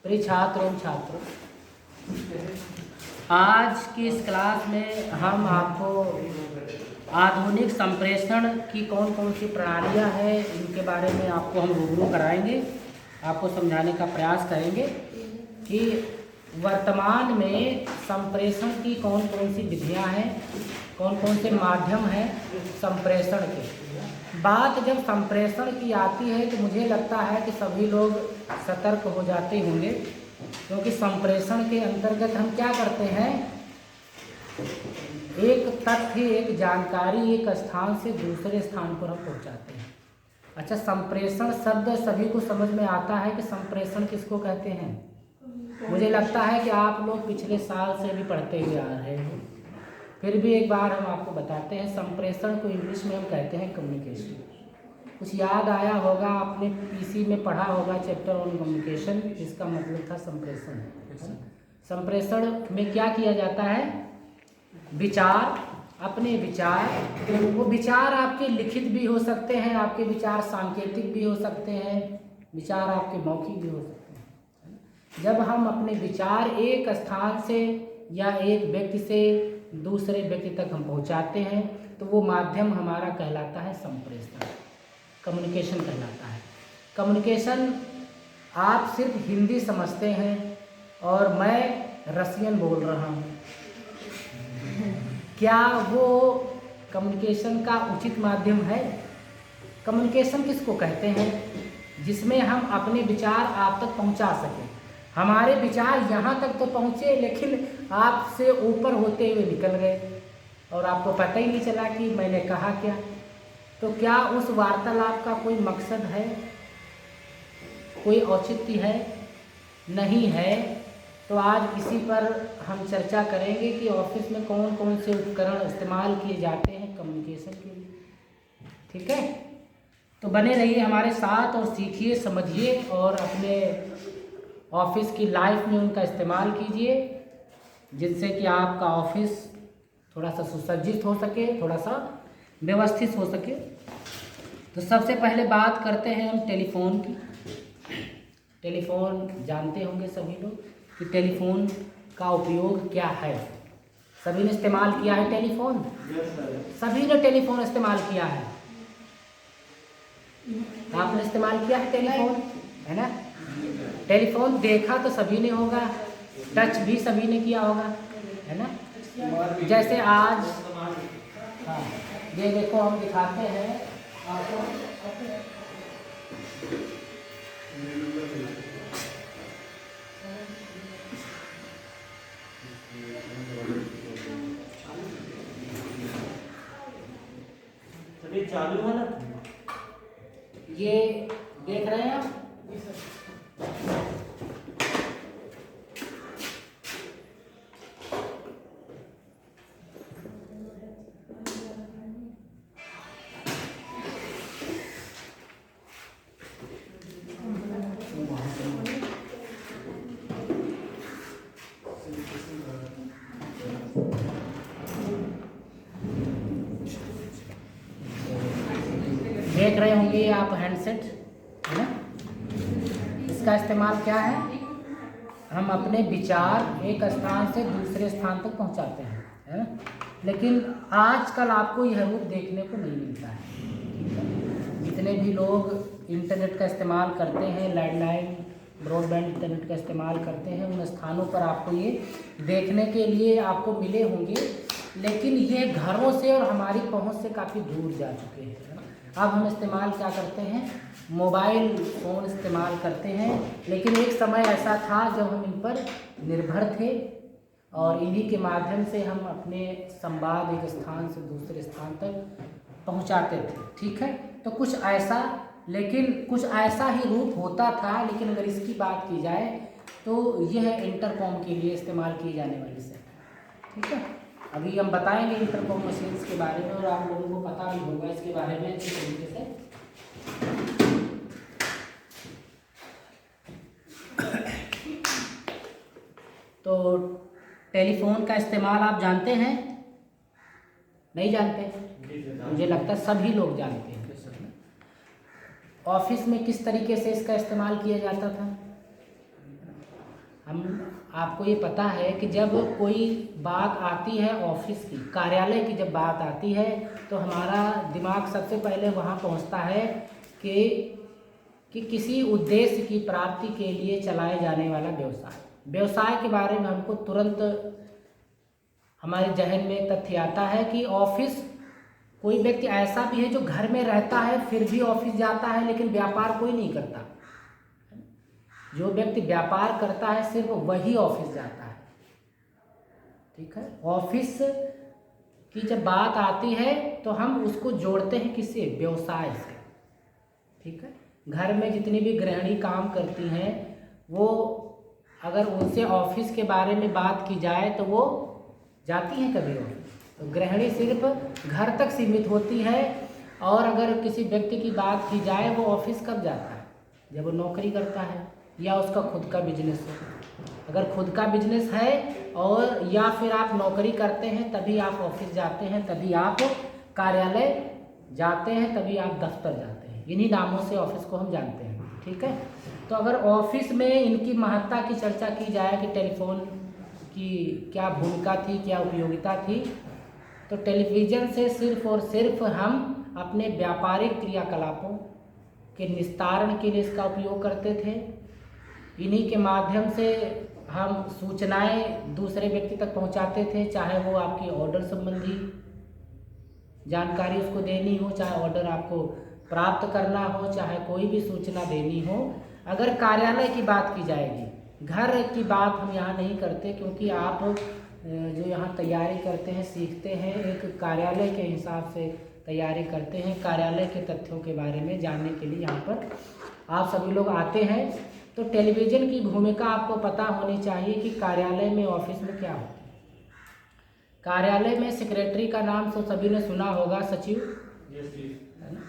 प्रिय छात्र एवं छात्रों, आज की इस क्लास में हम आपको आधुनिक संप्रेषण की कौन कौन सी प्रणालियां हैं इनके बारे में आपको हम रूबरू कराएंगे, आपको समझाने का प्रयास करेंगे कि वर्तमान में संप्रेषण की कौन कौन सी विधियां हैं, कौन कौन से माध्यम हैं संप्रेषण के। बात जब संप्रेषण की आती है तो मुझे लगता है कि सभी लोग सतर्क हो जाते होंगे, क्योंकि संप्रेषण के अंतर्गत हम क्या करते हैं, एक तथ्य, एक जानकारी एक स्थान से दूसरे स्थान पर हम पहुंचाते हैं। अच्छा, संप्रेषण शब्द सभी को समझ में आता है कि संप्रेषण किसको कहते हैं? मुझे लगता है कि आप लोग पिछले साल से भी पढ़ते हुए आ रहे हैं, फिर भी एक बार हम आपको बताते हैं। संप्रेषण को इंग्लिश में हम कहते हैं कम्युनिकेशन। कुछ याद आया होगा, आपने पीसी में पढ़ा होगा चैप्टर ऑन कम्युनिकेशन, इसका मतलब था संप्रेषण। संप्रेषण में क्या किया जाता है? विचार, अपने विचार, वो विचार आपके लिखित भी हो सकते हैं, आपके विचार सांकेतिक भी हो सकते हैं, विचार आपके मौखिक भी हो सकते हैं। जब हम अपने विचार एक स्थान से या एक व्यक्ति से दूसरे व्यक्ति तक हम पहुंचाते हैं तो वो माध्यम हमारा कहलाता है संप्रेषण, कम्युनिकेशन कहलाता है। कम्युनिकेशन आप सिर्फ हिंदी समझते हैं और मैं रसियन बोल रहा हूँ, क्या वो कम्युनिकेशन का उचित माध्यम है? कम्युनिकेशन किसको कहते हैं? जिसमें हम अपने विचार आप तक पहुंचा सकें। हमारे विचार यहाँ तक तो पहुँचे लेकिन आपसे ऊपर होते हुए निकल गए और आपको पता ही नहीं चला कि मैंने कहा क्या। तो क्या उस वार्तालाप का कोई मकसद है, कोई औचित्य है? नहीं है। तो आज इसी पर हम चर्चा करेंगे कि ऑफिस में कौन कौन से उपकरण इस्तेमाल किए जाते हैं कम्युनिकेशन के लिए। ठीक है, तो बने रहिए हमारे साथ और सीखिए, समझिए और अपने ऑफिस की लाइफ में उनका इस्तेमाल कीजिए, जिससे कि आपका ऑफिस थोड़ा सा सुसज्जित हो सके, थोड़ा सा व्यवस्थित हो सके। तो सबसे पहले बात करते हैं हम टेलीफोन की। टेलीफोन जानते होंगे सभी लोग कि टेलीफोन का उपयोग क्या है। सभी ने इस्तेमाल किया है टेलीफोन? सभी ने टेलीफोन इस्तेमाल किया है। आपने इस्तेमाल किया है टेलीफोन, है ना? टेलीफोन देखा तो सभी ने होगा, टच भी सभी ने किया होगा, है ना? जैसे आज, हाँ, ये देखो हम दिखाते हैं आपको। चालू है ना, ये देख रहे हैं आप? देख रहे होंगे आप हैंडसेट, है ना? इसका इस्तेमाल क्या है? हम अपने विचार एक स्थान से दूसरे स्थान तक पहुंचाते हैं, है ना? लेकिन आजकल आपको यह रूप देखने को नहीं मिलता है। जितने भी लोग इंटरनेट का इस्तेमाल करते हैं, लैंडलाइन ब्रॉडबैंड इंटरनेट का इस्तेमाल करते हैं, उन स्थानों पर आपको ये देखने के लिए आपको मिले होंगे, लेकिन ये घरों से और हमारी पहुंच से काफ़ी दूर जा चुके हैं, है ना? अब हम इस्तेमाल क्या करते हैं? मोबाइल फ़ोन इस्तेमाल करते हैं। लेकिन एक समय ऐसा था जब हम इन पर निर्भर थे और इन्हीं के माध्यम से हम अपने संवाद एक स्थान से दूसरे स्थान तक पहुंचाते थे। ठीक है, तो कुछ ऐसा ही रूप होता था। लेकिन अगर इसकी बात की जाए तो यह इंटरकॉम के लिए इस्तेमाल की जाने वाली सेट। ठीक है, अभी हम बताएंगे इंटरकॉम मशीन्स के बारे में और आप लोगों को पता भी होगा इसके बारे में अच्छी तरीके से। तो टेलीफोन का इस्तेमाल आप जानते हैं? नहीं जानते? मुझे लगता है सभी लोग जानते हैं। ऑफिस में किस तरीके से इसका इस्तेमाल किया जाता था? हम आपको ये पता है कि जब कोई बात आती है ऑफिस की, कार्यालय की जब बात आती है तो हमारा दिमाग सबसे पहले वहाँ पहुँचता है कि किसी उद्देश्य की प्राप्ति के लिए चलाए जाने वाला व्यवसाय के बारे में हमको तुरंत हमारे जहन में तथ्य आता है कि ऑफिस, कोई व्यक्ति ऐसा भी है जो घर में रहता है फिर भी ऑफिस जाता है, लेकिन व्यापार कोई नहीं करता। जो व्यक्ति व्यापार करता है सिर्फ वही ऑफिस जाता है। ठीक है, ऑफिस की जब बात आती है तो हम उसको जोड़ते हैं किससे? व्यवसाय से। ठीक है, घर में जितनी भी गृहिणी काम करती हैं वो अगर उनसे ऑफिस के बारे में बात की जाए तो वो जाती हैं कभी ऑफिस? तो गृहिणी सिर्फ घर तक सीमित होती है। और अगर किसी व्यक्ति की बात की जाए वो ऑफिस कब जाता है? जब वो नौकरी करता है या उसका खुद का बिजनेस है। अगर खुद का बिजनेस है और या फिर आप नौकरी करते हैं तभी आप ऑफिस जाते हैं, तभी आप कार्यालय जाते हैं, तभी आप दफ्तर जाते हैं। इन्हीं नामों से ऑफिस को हम जानते हैं। ठीक है, तो अगर ऑफिस में इनकी महत्ता की चर्चा की जाए कि टेलीफोन की क्या भूमिका थी, क्या उपयोगिता थी, तो टेलीविज़न से सिर्फ और सिर्फ हम अपने व्यापारिक क्रियाकलापों के निस्तारण के लिए इसका उपयोग करते थे। इन्हीं के माध्यम से हम सूचनाएं दूसरे व्यक्ति तक पहुंचाते थे, चाहे वो आपकी ऑर्डर संबंधी जानकारी उसको देनी हो, चाहे ऑर्डर आपको प्राप्त करना हो, चाहे कोई भी सूचना देनी हो। अगर कार्यालय की बात की जाएगी, घर की बात हम यहाँ नहीं करते, क्योंकि आप जो यहाँ तैयारी करते हैं, सीखते हैं, एक कार्यालय के हिसाब से तैयारी करते हैं। कार्यालय के तथ्यों के बारे में जानने के लिए यहाँ पर आप सभी लोग आते हैं। तो टेलीविज़न की भूमिका आपको पता होनी चाहिए कि कार्यालय में, ऑफिस में क्या होता है। कार्यालय में सेक्रेटरी का नाम तो सभी ने सुना होगा, सचिव, है ना।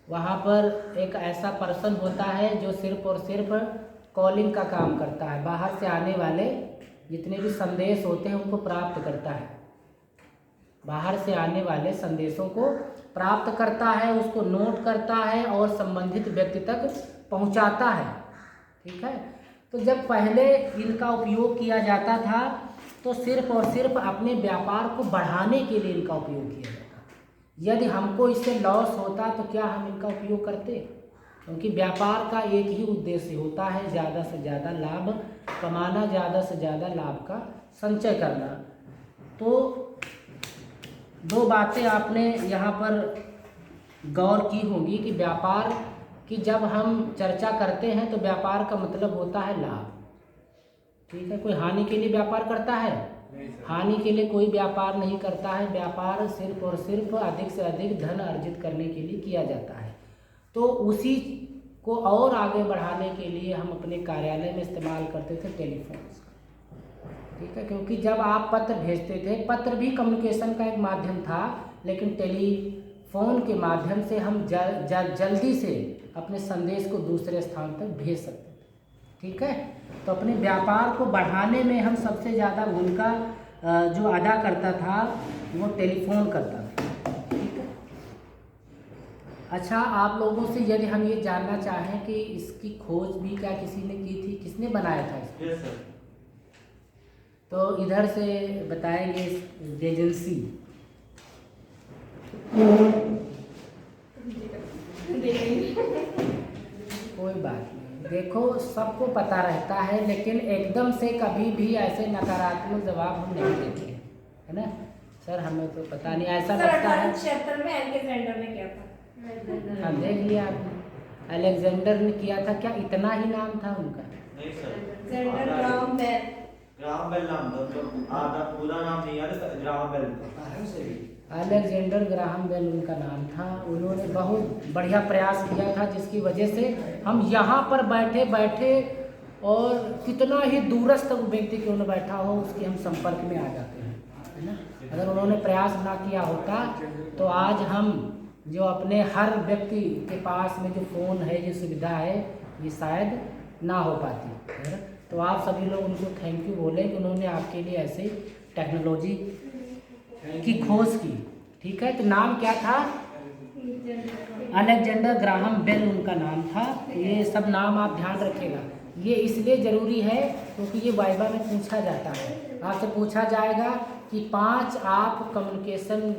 वहाँ पर एक ऐसा पर्सन होता है जो सिर्फ और सिर्फ कॉलिंग का काम करता है, बाहर से आने वाले जितने भी संदेश होते हैं उनको प्राप्त करता है, बाहर से आने वाले संदेशों को प्राप्त करता है, उसको नोट करता है और संबंधित व्यक्ति तक पहुंचाता है। ठीक है, तो जब पहले इनका उपयोग किया जाता था तो सिर्फ और सिर्फ अपने व्यापार को बढ़ाने के लिए इनका उपयोग किया जाता। यदि हमको इससे लॉस होता तो क्या हम इनका उपयोग करते? क्योंकि व्यापार का एक ही उद्देश्य होता है, ज़्यादा से ज़्यादा लाभ कमाना, ज़्यादा से ज़्यादा लाभ का संचय करना। तो दो बातें आपने यहाँ पर गौर की होंगी कि व्यापार की जब हम चर्चा करते हैं तो व्यापार का मतलब होता है लाभ। ठीक है, कोई हानि के लिए व्यापार करता है? हानि के लिए कोई व्यापार नहीं करता है। व्यापार सिर्फ और सिर्फ अधिक से अधिक धन अर्जित करने के लिए किया जाता है। तो उसी को और आगे बढ़ाने के लिए हम अपने कार्यालय में इस्तेमाल करते थे टेलीफोन। ठीक है, क्योंकि जब आप पत्र भेजते थे, पत्र भी कम्युनिकेशन का एक माध्यम था, लेकिन टेलीफोन के माध्यम से हम जल्दी से अपने संदेश को दूसरे स्थान तक भेज सकते थे। ठीक है, तो अपने व्यापार को बढ़ाने में हम सबसे ज़्यादा भूमिका जो अदा करता था वो टेलीफोन करता था। ठीक है, अच्छा, आप लोगों से यदि हम ये जानना चाहें कि इसकी खोज भी क्या किसी ने की थी, किसने बनाया था इसको? Yes, sir. तो इधर से बताएंगे एजेंसी। कोई बात नहीं, देखो सबको पता रहता है, लेकिन एकदम से कभी भी ऐसे नकारात्मक जवाब हम नहीं देते हैं, है ना सर। हमें तो पता नहीं, ऐसा लगता है। 1876 में अलेक्जेंडर ने किया था। हाँ, देख लिया आपने, अलेक्जेंडर ने किया था। क्या इतना ही नाम था उनका? नहीं sir, Alexander Graham Bell. Graham Bell नाम था, तो आधा पूरा नाम नहीं याद, ग्राहम बेल था। अलेक्जेंडर ग्राहम बेल उनका नाम था। उन्होंने बहुत बढ़िया प्रयास किया था, जिसकी वजह से हम यहाँ पर बैठे बैठे और कितना ही दूरस्थ व्यक्ति क्यों न बैठा हो उसके हम संपर्क में आ जाते हैं, है ना। अगर उन्होंने प्रयास ना किया होता तो आज हम जो अपने हर व्यक्ति के पास में जो फ़ोन है, जो सुविधा है, ये शायद ना हो पाती, है ना। तो आप सभी लोग उनको थैंक यू बोले कि उन्होंने आपके लिए ऐसे टेक्नोलॉजी की खोज की। ठीक है, तो नाम क्या था? अलेक्जेंडर ग्राहम बेल उनका नाम था। ये सब नाम आप ध्यान रखिएगा। ये इसलिए ज़रूरी है क्योंकि ये वाइवा में पूछा जाता है। आपसे पूछा जाएगा कि 5 आप कम्युनिकेशन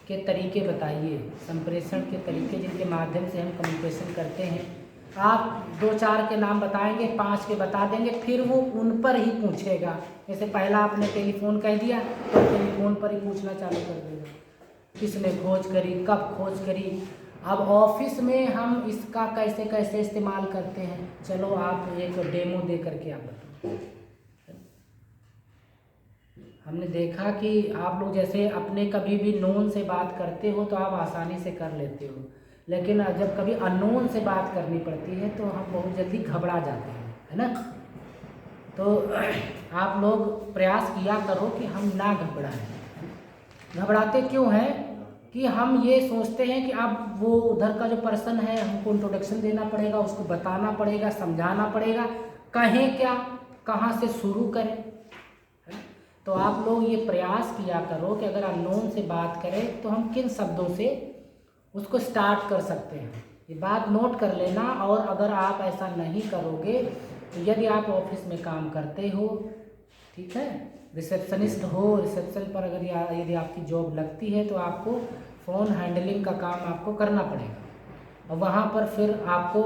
के तरीके बताइए, संप्रेषण के तरीके जिनके माध्यम से हम कम्युनिकेशन करते हैं। आप 2-4 के नाम बताएंगे, 5 के बता देंगे, फिर वो उन पर ही पूछेगा। जैसे पहला आपने टेलीफोन कह दिया तो टेलीफोन पर ही पूछना चालू कर देगा, किसने खोज करी, कब खोज करी। अब ऑफिस में हम इसका कैसे कैसे इस्तेमाल करते हैं, चलो आप एक डेमो दे करके आप बताओ। हमने देखा कि आप लोग जैसे अपने कभी भी नोन से बात करते हो तो आप आसानी से कर लेते हो, लेकिन जब कभी अननोन से बात करनी पड़ती है तो हम बहुत जल्दी घबरा जाते हैं, है ना। तो आप लोग प्रयास किया करो कि हम ना घबराएं। घबराते क्यों हैं कि हम ये सोचते हैं कि अब वो उधर का जो पर्सन है हमको इंट्रोडक्शन देना पड़ेगा, उसको बताना पड़ेगा, समझाना पड़ेगा, कहें क्या, कहाँ से शुरू करें। तो आप लोग ये प्रयास किया करो कि अगर अननोन से बात करें तो हम किन शब्दों से उसको स्टार्ट कर सकते हैं, ये बात नोट कर लेना। और अगर आप ऐसा नहीं करोगे तो यदि आप ऑफिस में काम करते हो, ठीक है, रिसेप्शनिस्ट हो, रिसेप्शन पर अगर यदि आपकी जॉब लगती है तो आपको फ़ोन हैंडलिंग का काम आपको करना पड़ेगा। और वहाँ पर फिर आपको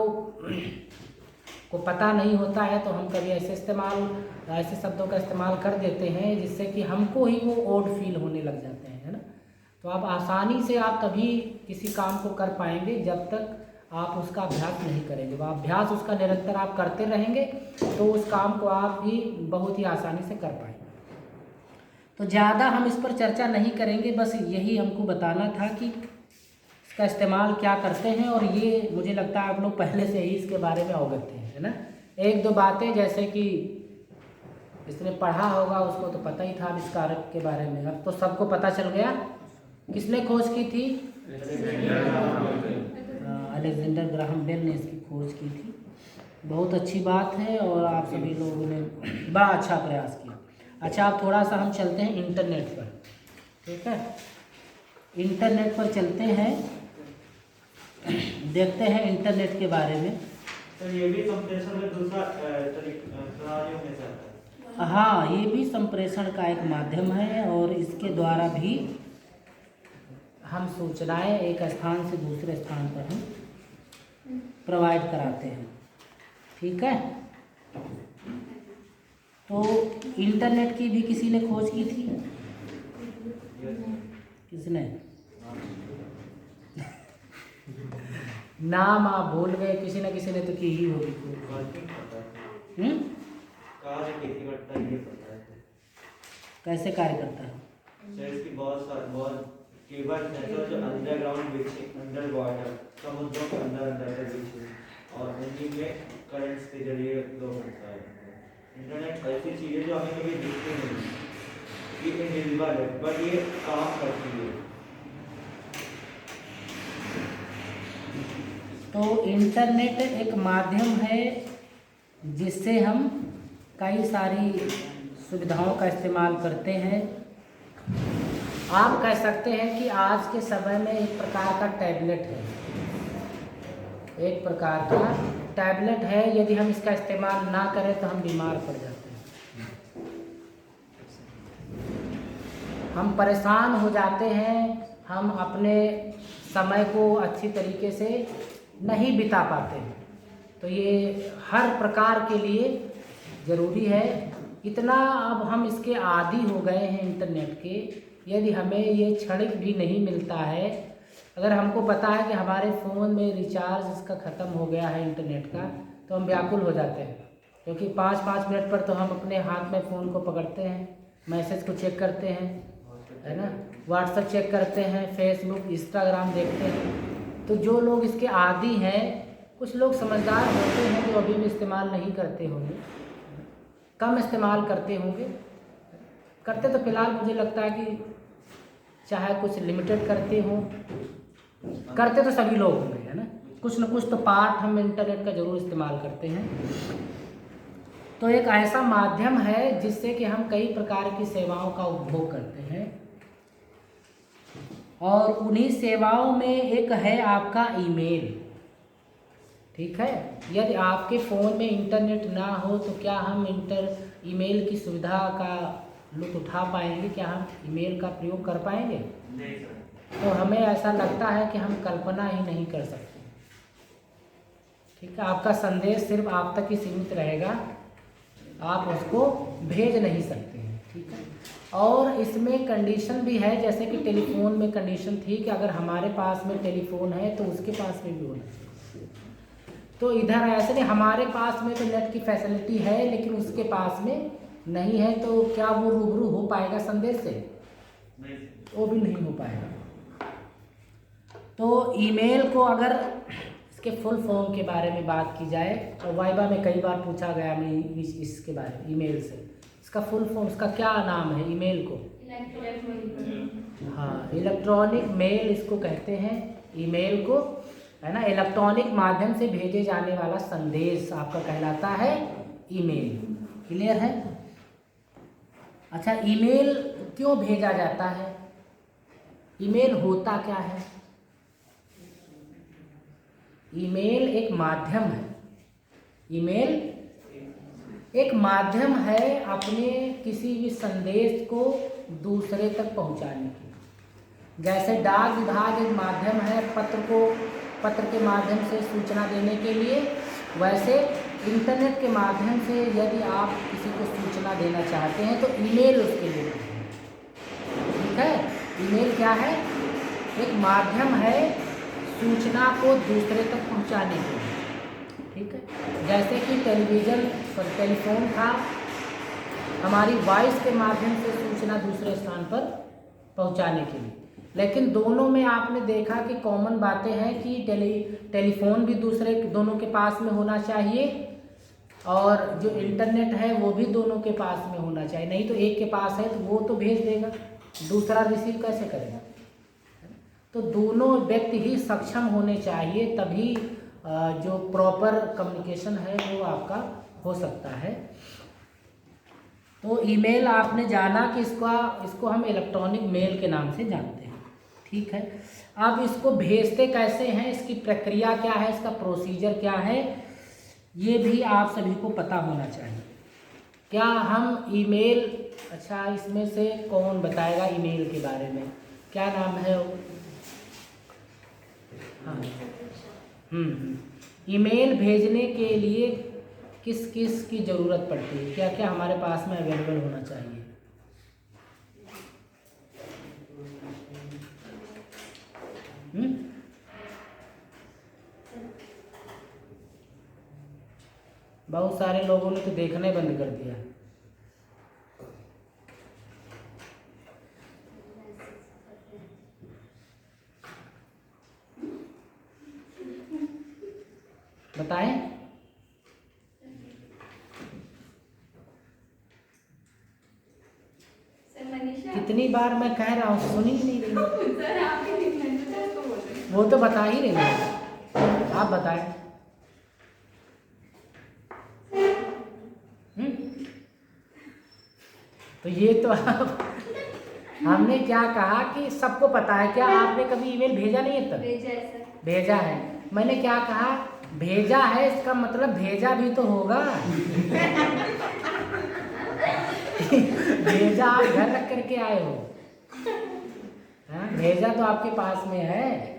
को पता नहीं होता है तो हम कभी ऐसे शब्दों का इस्तेमाल कर देते हैं जिससे कि हमको ही वो ऑड फील होने लग जाते हैं, है ना। तो आप आसानी से आप कभी किसी काम को कर पाएंगे जब तक आप उसका अभ्यास नहीं करेंगे। जब अभ्यास उसका निरंतर आप करते रहेंगे तो उस काम को आप भी बहुत ही आसानी से कर पाएंगे। तो ज़्यादा हम इस पर चर्चा नहीं करेंगे, बस यही हमको बताना था कि इसका इस्तेमाल क्या करते हैं। और ये मुझे लगता है आप लोग पहले से ही इसके बारे में अवगत थे, है ना। 1-2 बातें जैसे कि जिसने पढ़ा होगा उसको तो पता ही था आविष्कारक के बारे में, अब तो सबको पता चल गया। किसने खोज की थी? अलेक्जेंडर ग्राहम बेल ने इसकी खोज की थी। बहुत अच्छी बात है और आप सभी लोगों ने बड़ा अच्छा प्रयास किया। अच्छा, अब थोड़ा सा हम चलते हैं इंटरनेट पर, ठीक है। इंटरनेट पर चलते हैं, देखते हैं इंटरनेट के बारे में। तो ये भी संप्रेषण में दूसरा प्रणालियों में से आता है। हाँ, ये भी संप्रेषण का एक माध्यम है और इसके द्वारा भी हम सूचनाएं एक स्थान से दूसरे स्थान पर हम प्रोवाइड कराते हैं, ठीक है। तो इंटरनेट की भी किसी ने खोज की थी? किसने? नाम आप भूल गए, किसी न किसी ने तो की ही होगी। कैसे कार्य करता है? इसकी बहुत केबल जो अंडरग्राउंड अंडर वाटर समुद्रों के अंदर और उन्हीं में करंट्स के जरिए फ्लो होता है। इंटरनेट ऐसी चीज़ है जो हमें कभी दिखती नहीं, ये इनविजिबल है बट ये काम करती है। तो इंटरनेट एक माध्यम है जिससे हम कई सारी सुविधाओं का इस्तेमाल करते हैं। आप कह सकते हैं कि आज के समय में एक प्रकार का टैबलेट है, एक प्रकार का टैबलेट है। यदि हम इसका इस्तेमाल ना करें तो हम बीमार पड़ जाते हैं, हम परेशान हो जाते हैं, हम अपने समय को अच्छी तरीके से नहीं बिता पाते हैं। तो ये हर प्रकार के लिए ज़रूरी है। इतना अब हम इसके आदी हो गए हैं इंटरनेट के, यदि हमें ये क्षणिक भी नहीं मिलता है, अगर हमको पता है कि हमारे फ़ोन में रिचार्ज इसका ख़त्म हो गया है इंटरनेट का, तो हम व्याकुल हो जाते हैं। क्योंकि 5-5 मिनट पर तो हम अपने हाथ में फ़ोन को पकड़ते हैं, मैसेज को चेक करते हैं, है ना, व्हाट्सएप चेक करते हैं, फेसबुक, इंस्टाग्राम देखते हैं। तो जो लोग इसके आदी हैं, कुछ लोग समझदार होते हैं जो अभी भी इस्तेमाल नहीं करते होंगे, कम इस्तेमाल करते होंगे, करते तो फिलहाल मुझे लगता है कि चाहे कुछ लिमिटेड करते हों, करते तो सभी लोग होंगे, है ना। कुछ न कुछ तो पार्ट हम इंटरनेट का ज़रूर इस्तेमाल करते हैं। तो एक ऐसा माध्यम है जिससे कि हम कई प्रकार की सेवाओं का उपभोग करते हैं और उन्हीं सेवाओं में एक है आपका ईमेल, ठीक है। यदि आपके फ़ोन में इंटरनेट ना हो तो क्या हम ईमेल की सुविधा का लुत्फ़ उठा पाएंगे? क्या हम ईमेल का प्रयोग कर पाएंगे? नहीं सर। तो हमें ऐसा लगता है कि हम कल्पना ही नहीं कर सकते। ठीक है, आपका संदेश सिर्फ आप तक ही सीमित रहेगा, आप उसको भेज नहीं सकते हैं। ठीक है, और इसमें कंडीशन भी है, जैसे कि टेलीफोन में कंडीशन थी कि अगर हमारे पास में टेलीफोन है तो उसके पास में भी होना चाहिए। तो इधर ऐसे नहीं, हमारे पास में तो नेट की फैसिलिटी है लेकिन उसके पास में नहीं है, तो क्या वो रूबरू हो पाएगा संदेश से? नहीं, वो भी नहीं हो पाएगा। तो ईमेल को अगर इसके फुल फॉर्म के बारे में बात की जाए, और वाइवा में कई बार पूछा गया मैं इसके बारे में, ईमेल से इसका फुल फॉर्म, इसका क्या नाम है ईमेल को? हाँ, इलेक्ट्रॉनिक मेल इसको कहते हैं, ईमेल को, है ना। इलेक्ट्रॉनिक माध्यम से भेजे जाने वाला संदेश आपका कहलाता है ईमेल। क्लियर है? अच्छा, ईमेल क्यों भेजा जाता है? ईमेल होता क्या है? ईमेल एक माध्यम है। ईमेल एक माध्यम है अपने किसी भी संदेश को दूसरे तक पहुंचाने की। जैसे डाक विभाग एक माध्यम है पत्र के माध्यम से सूचना देने के लिए, वैसे इंटरनेट के माध्यम से यदि आप किसी को सूचना देना चाहते हैं तो ईमेल उसके लिए। ठीक है, ईमेल क्या है? एक माध्यम है सूचना को दूसरे तक पहुंचाने के लिए। ठीक है, जैसे कि टेलीफोन था, हमारी वॉइस के माध्यम से सूचना दूसरे स्थान पर पहुंचाने के लिए। लेकिन दोनों में आपने देखा कि कॉमन बातें हैं कि टेलीफोन भी दोनों के पास में होना चाहिए, और जो इंटरनेट है वो भी दोनों के पास में होना चाहिए। नहीं तो एक के पास है तो वो तो भेज देगा, दूसरा रिसीव कैसे करेगा? तो दोनों व्यक्ति ही सक्षम होने चाहिए, तभी जो प्रॉपर कम्युनिकेशन है वो आपका हो सकता है। तो ईमेल आपने जाना कि इसको हम इलेक्ट्रॉनिक मेल के नाम से जानते हैं। ठीक है, अब इसको भेजते कैसे हैं, इसकी प्रक्रिया क्या है, इसका प्रोसीजर क्या है, ये भी आप सभी को पता होना चाहिए। क्या हम ईमेल, अच्छा इसमें से कौन बताएगा ईमेल के बारे में? क्या नाम है? हाँ, ईमेल भेजने के लिए किस किस की ज़रूरत पड़ती है, क्या क्या हमारे पास में अवेलेबल होना चाहिए? बहुत सारे लोगों ने तो देखना ही बंद कर दिया। बताएं। कितनी बार मैं कह रहा हूँ, सुनी ही नहीं रही। वो तो बता ही रही है, आप बताएं। तो ये तो आप, हमने क्या कहा कि सबको पता है। क्या आपने कभी ईमेल भेजा नहीं है? तब भेजा है। मैंने क्या कहा? भेजा है, इसका मतलब भेजा भी तो होगा। भेजा आप घर रख करके आए हो, हाँ? भेजा तो आपके पास में है।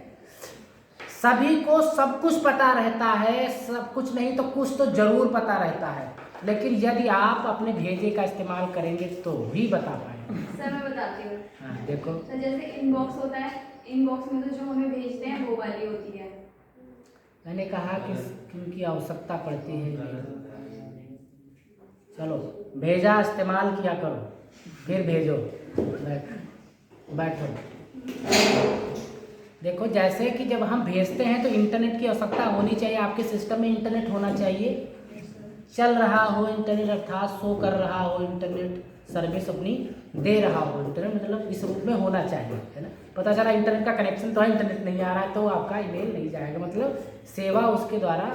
सभी को सब कुछ पता रहता है, सब कुछ नहीं तो कुछ तो जरूर पता रहता है, लेकिन यदि आप अपने भेजे का इस्तेमाल करेंगे तो भी बता पाएंगे। सर मैं बताती हूँ। हाँ देखो, तो जैसे इनबॉक्स होता है, इनबॉक्स में तो जो हमें भेजते हैं वो वाली होती है। मैंने कहा कि किनकी आवश्यकता पड़ती है। चलो, भेजा इस्तेमाल किया करो, फिर भेजो। बैठो। देखो, जैसे कि जब हम भेजते हैं तो इंटरनेट की आवश्यकता होनी चाहिए। आपके सिस्टम में इंटरनेट होना चाहिए, चल रहा हो इंटरनेट, अर्थात शो कर रहा हो इंटरनेट, सर्विस अपनी दे रहा हो इंटरनेट, मतलब इस रूप में होना चाहिए, है ना। पता चला इंटरनेट का कनेक्शन तो है, इंटरनेट नहीं आ रहा है, तो आपका ईमेल नहीं जाएगा, मतलब सेवा उसके द्वारा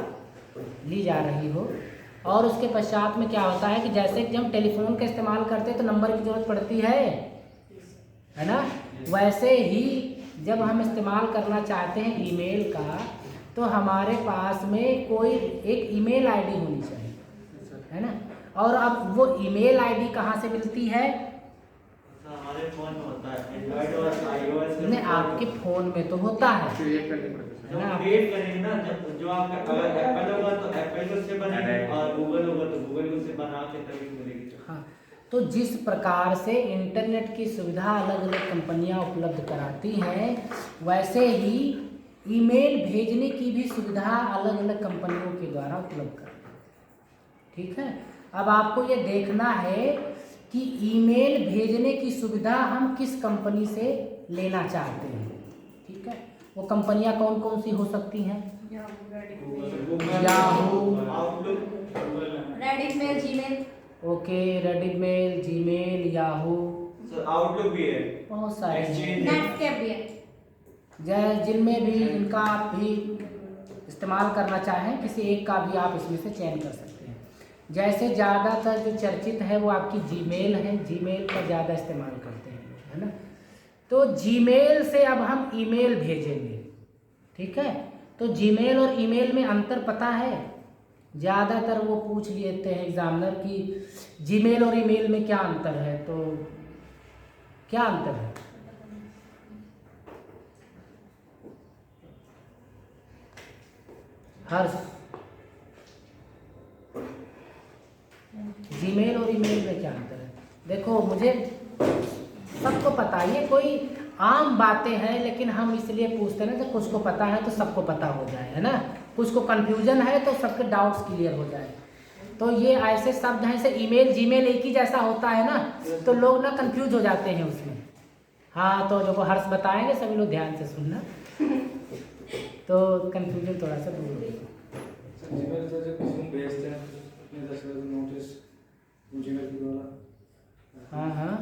ली जा रही हो। और उसके पश्चात में क्या होता है कि जैसे कि हम टेलीफोन का इस्तेमाल करते हैं तो नंबर की ज़रूरत पड़ती है ना। वैसे ही जब हम इस्तेमाल करना चाहते हैं ईमेल का, तो हमारे पास में कोई एक ईमेल आईडी होनी चाहिए, है ना। और अब वो ईमेल आईडी कहाँ से मिलती है? हमारे फोन में होता है, एंड्रॉइड और आईओएस नहीं, आपके फ़ोन में तो होता है जब ना। क्रिएट करेंगे ना, जब जो आपका अगर एप्पल होगा तो एप्पल को उससे बनेगी और गूगल होगा तो गूगल को उससे बना के तभी मिलेगी। हाँ, तो जिस प्रकार से इंटरनेट की सुविधा अलग अलग कंपनियां उपलब्ध कराती हैं, वैसे ही ईमेल भेजने की भी सुविधा अलग अलग कंपनियों के द्वारा उपलब्ध कराती है। ठीक है, अब आपको ये देखना है कि ईमेल भेजने की सुविधा हम किस कंपनी से लेना चाहते हैं। ठीक है, वो कंपनियां कौन कौन सी हो सकती हैं? Yahoo, Reddit mail, Gmail. Okay, Reddit mail, Gmail, Yahoo, sir Outlook भी है, बहुत सारे हैं। नेटस्केप भी है। जिनमें भी इनका आप भी इस्तेमाल करना चाहें, किसी एक का भी आप इसमें से चयन कर सकते हैं। जैसे ज़्यादातर जो चर्चित है वो आपकी जीमेल है, जीमेल का ज़्यादा इस्तेमाल करते हैं, है ना। तो जीमेल से अब हम ईमेल भेजेंगे। ठीक है, तो जीमेल और ईमेल में अंतर पता है? ज़्यादातर वो पूछ लेते हैं एग्जामिनर कि जीमेल और ईमेल में क्या अंतर है, तो क्या अंतर है? हर्ष, जीमेल और ईमेल में क्या अंतर है? देखो, मुझे सबको पता है, ये कोई आम बातें हैं, लेकिन हम इसलिए पूछते हैं ना, जब कुछ को पता है तो सबको पता हो जाए, है ना। कुछ को कन्फ्यूजन है तो सबके डाउट्स क्लियर हो जाए। तो ये ऐसे शब्द हैं, जैसे ईमेल जीमेल एक ही जैसा होता है ना, तो लोग ना कंफ्यूज हो जाते हैं उसमें। हाँ, तो जो हर्ष बताएंगे सभी लोग ध्यान से सुनना, तो कंफ्यूजन थोड़ा सा दूर होगा। जीमेल से जब किसी को भेजते हैं अपने 10 नोटिस जीमेल के द्वारा। हाँ हाँ,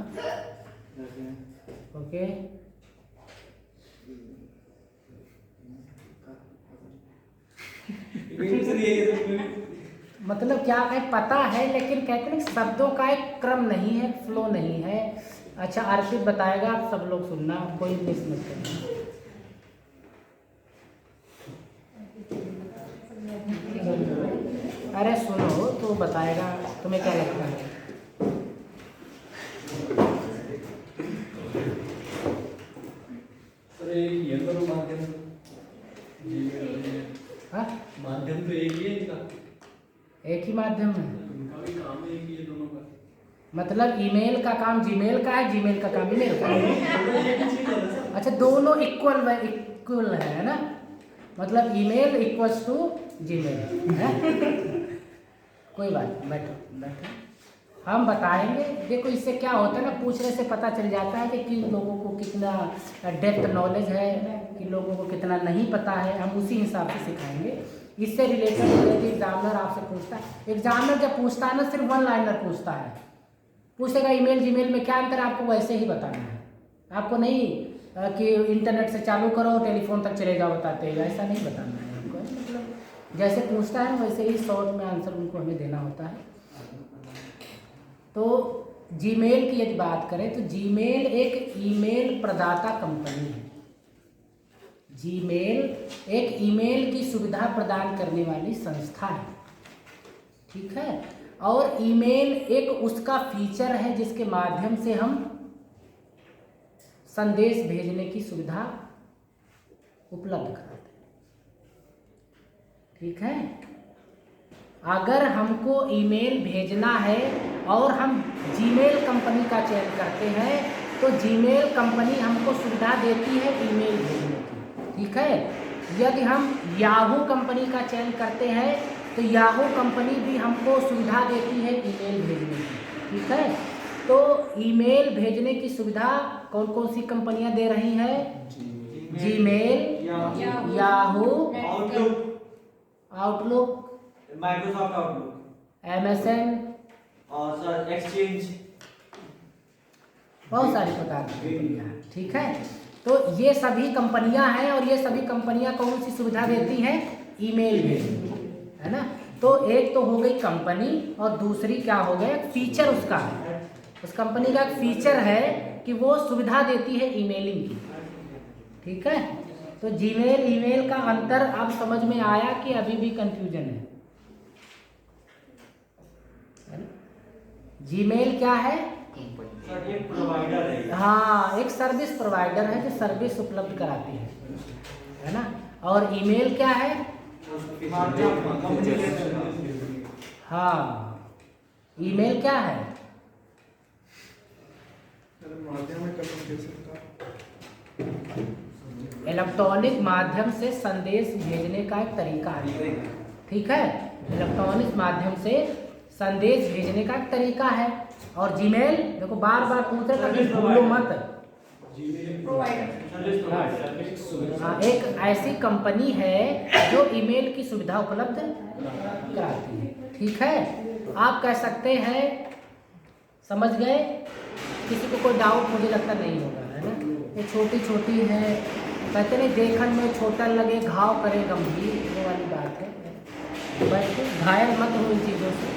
ओके। मतलब क्या है, पता है, लेकिन कहते हैं शब्दों का एक क्रम नहीं है, फ्लो नहीं है। अच्छा, अर्पित बताएगा, आप सब लोग सुनना, कोई मिस मत करना। अरे सुनो तो बताएगा, तुम्हें क्या लगता है? माध्यम तो एक ही है इनका, एक ही माध्यम है, इनका भी काम एक ही है दोनों का। मतलब ईमेल का काम जीमेल का है, जीमेल का काम ईमेल का है। अच्छा, दोनों इक्वल है ना, मतलब ईमेल इक्वल्स टू जीमेल है। कोई बात नहीं, बैठो बैठो, हम बताएंगे। देखो, इससे क्या होता है ना, पूछने से पता चल जाता है कि किन लोगों को कितना डेप्थ नॉलेज है, किन लोगों को कितना नहीं पता है, हम उसी हिसाब से सिखाएंगे। इससे रिलेटेड यदि एग्जामिनर आपसे पूछता है, एग्जामिनर जब पूछता है ना, सिर्फ वन लाइनर पूछता है, पूछेगा ईमेल जीमेल में क्या अंतर है, आपको वैसे ही बताना है। आपको नहीं कि इंटरनेट से चालू करो टेलीफोन तक चले जाओ बताते हैं, ऐसा नहीं बताना है आपको। मतलब जैसे पूछता है वैसे ही शॉर्ट में आंसर उनको हमें देना होता है। तो जीमेल की यदि बात करें तो जीमेल एक ईमेल प्रदाता कंपनी है। जीमेल एक ईमेल की सुविधा प्रदान करने वाली संस्था है, ठीक है। और ईमेल एक उसका फीचर है जिसके माध्यम से हम संदेश भेजने की सुविधा उपलब्ध कराते हैं, ठीक है। अगर हमको ईमेल भेजना है और हम जीमेल कंपनी का चयन करते हैं तो जीमेल कंपनी हमको सुविधा देती है ईमेल भेजने की, ठीक है। यदि हम याहू कंपनी का चयन करते हैं तो याहू कंपनी भी हमको सुविधा देती है ईमेल भेजने की, ठीक है। तो ईमेल भेजने की सुविधा कौन कौन सी कंपनियां दे रही हैं? Gmail, Yahoo, outlook, Microsoft outlook, MSN और सर एक्सचेंज, बहुत सारी प्रकार की कंपनियां हैं, ठीक है। तो ये सभी कंपनियां हैं और ये सभी कंपनियां कौन सी सुविधा देती हैं? ईमेल भेजने की, है ना। तो एक तो हो गई कंपनी और दूसरी क्या हो गया? फीचर उसका है, उस कंपनी का एक फीचर है कि वो सुविधा देती है ईमेलिंग की, ठीक है। तो जीमेल ईमेल का अंतर अब समझ में आया कि अभी भी कंफ्यूजन है ना? जीमेल क्या है? सर ये प्रोवाइडर है। हाँ, एक सर्विस प्रोवाइडर है जो सर्विस उपलब्ध कराती है ना। और ईमेल क्या है? हाँ, ईमेल क्या है? माध्यम है कम्युनिकेशन का, इलेक्ट्रॉनिक माध्यम से संदेश भेजने का एक तरीका है, ठीक है। इलेक्ट्रॉनिक माध्यम से संदेश भेजने का एक तरीका है। और जीमेल देखो बार बार पूछ रहे कभी भूलो मत। हाँ, एक ऐसी कंपनी है जो ईमेल की सुविधा उपलब्ध कराती है, ठीक है। आप कह सकते हैं, समझ गए? किसी को कोई डाउट मुझे लगता नहीं होगा, है ना। ये छोटी छोटी है, कहते नहीं देखन में छोटा लगे घाव करे गंभीर, वो वाली बात है। बस घायल मत हो इन चीज़ों से।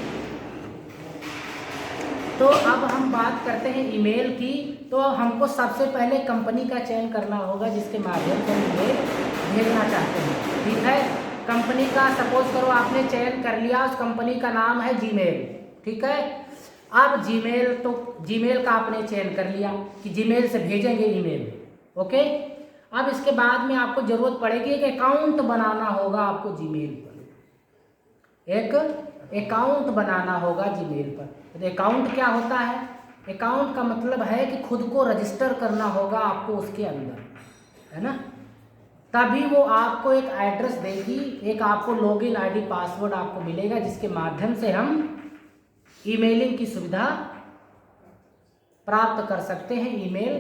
तो अब हम बात करते हैं ईमेल की। तो हमको सबसे पहले कंपनी का चयन करना होगा जिसके माध्यम से ईमेल भेजना चाहते हैं, ठीक है। कंपनी का सपोज करो आपने चयन कर लिया, उस कंपनी का नाम है जीमेल, ठीक है। अब जीमेल का आपने चयन कर लिया कि जीमेल से भेजेंगे ईमेल, ओके। अब इसके बाद में आपको ज़रूरत पड़ेगी एक अकाउंट बनाना होगा आपको जीमेल पर, एक अकाउंट बनाना होगा जीमेल पर। तो अकाउंट क्या होता है? अकाउंट का मतलब है कि खुद को रजिस्टर करना होगा आपको उसके अंदर, है ना। तभी वो आपको एक एड्रेस देगी, एक आपको लॉगिन आईडी पासवर्ड आपको मिलेगा जिसके माध्यम से हम ईमेलिंग की सुविधा प्राप्त कर सकते हैं, ईमेल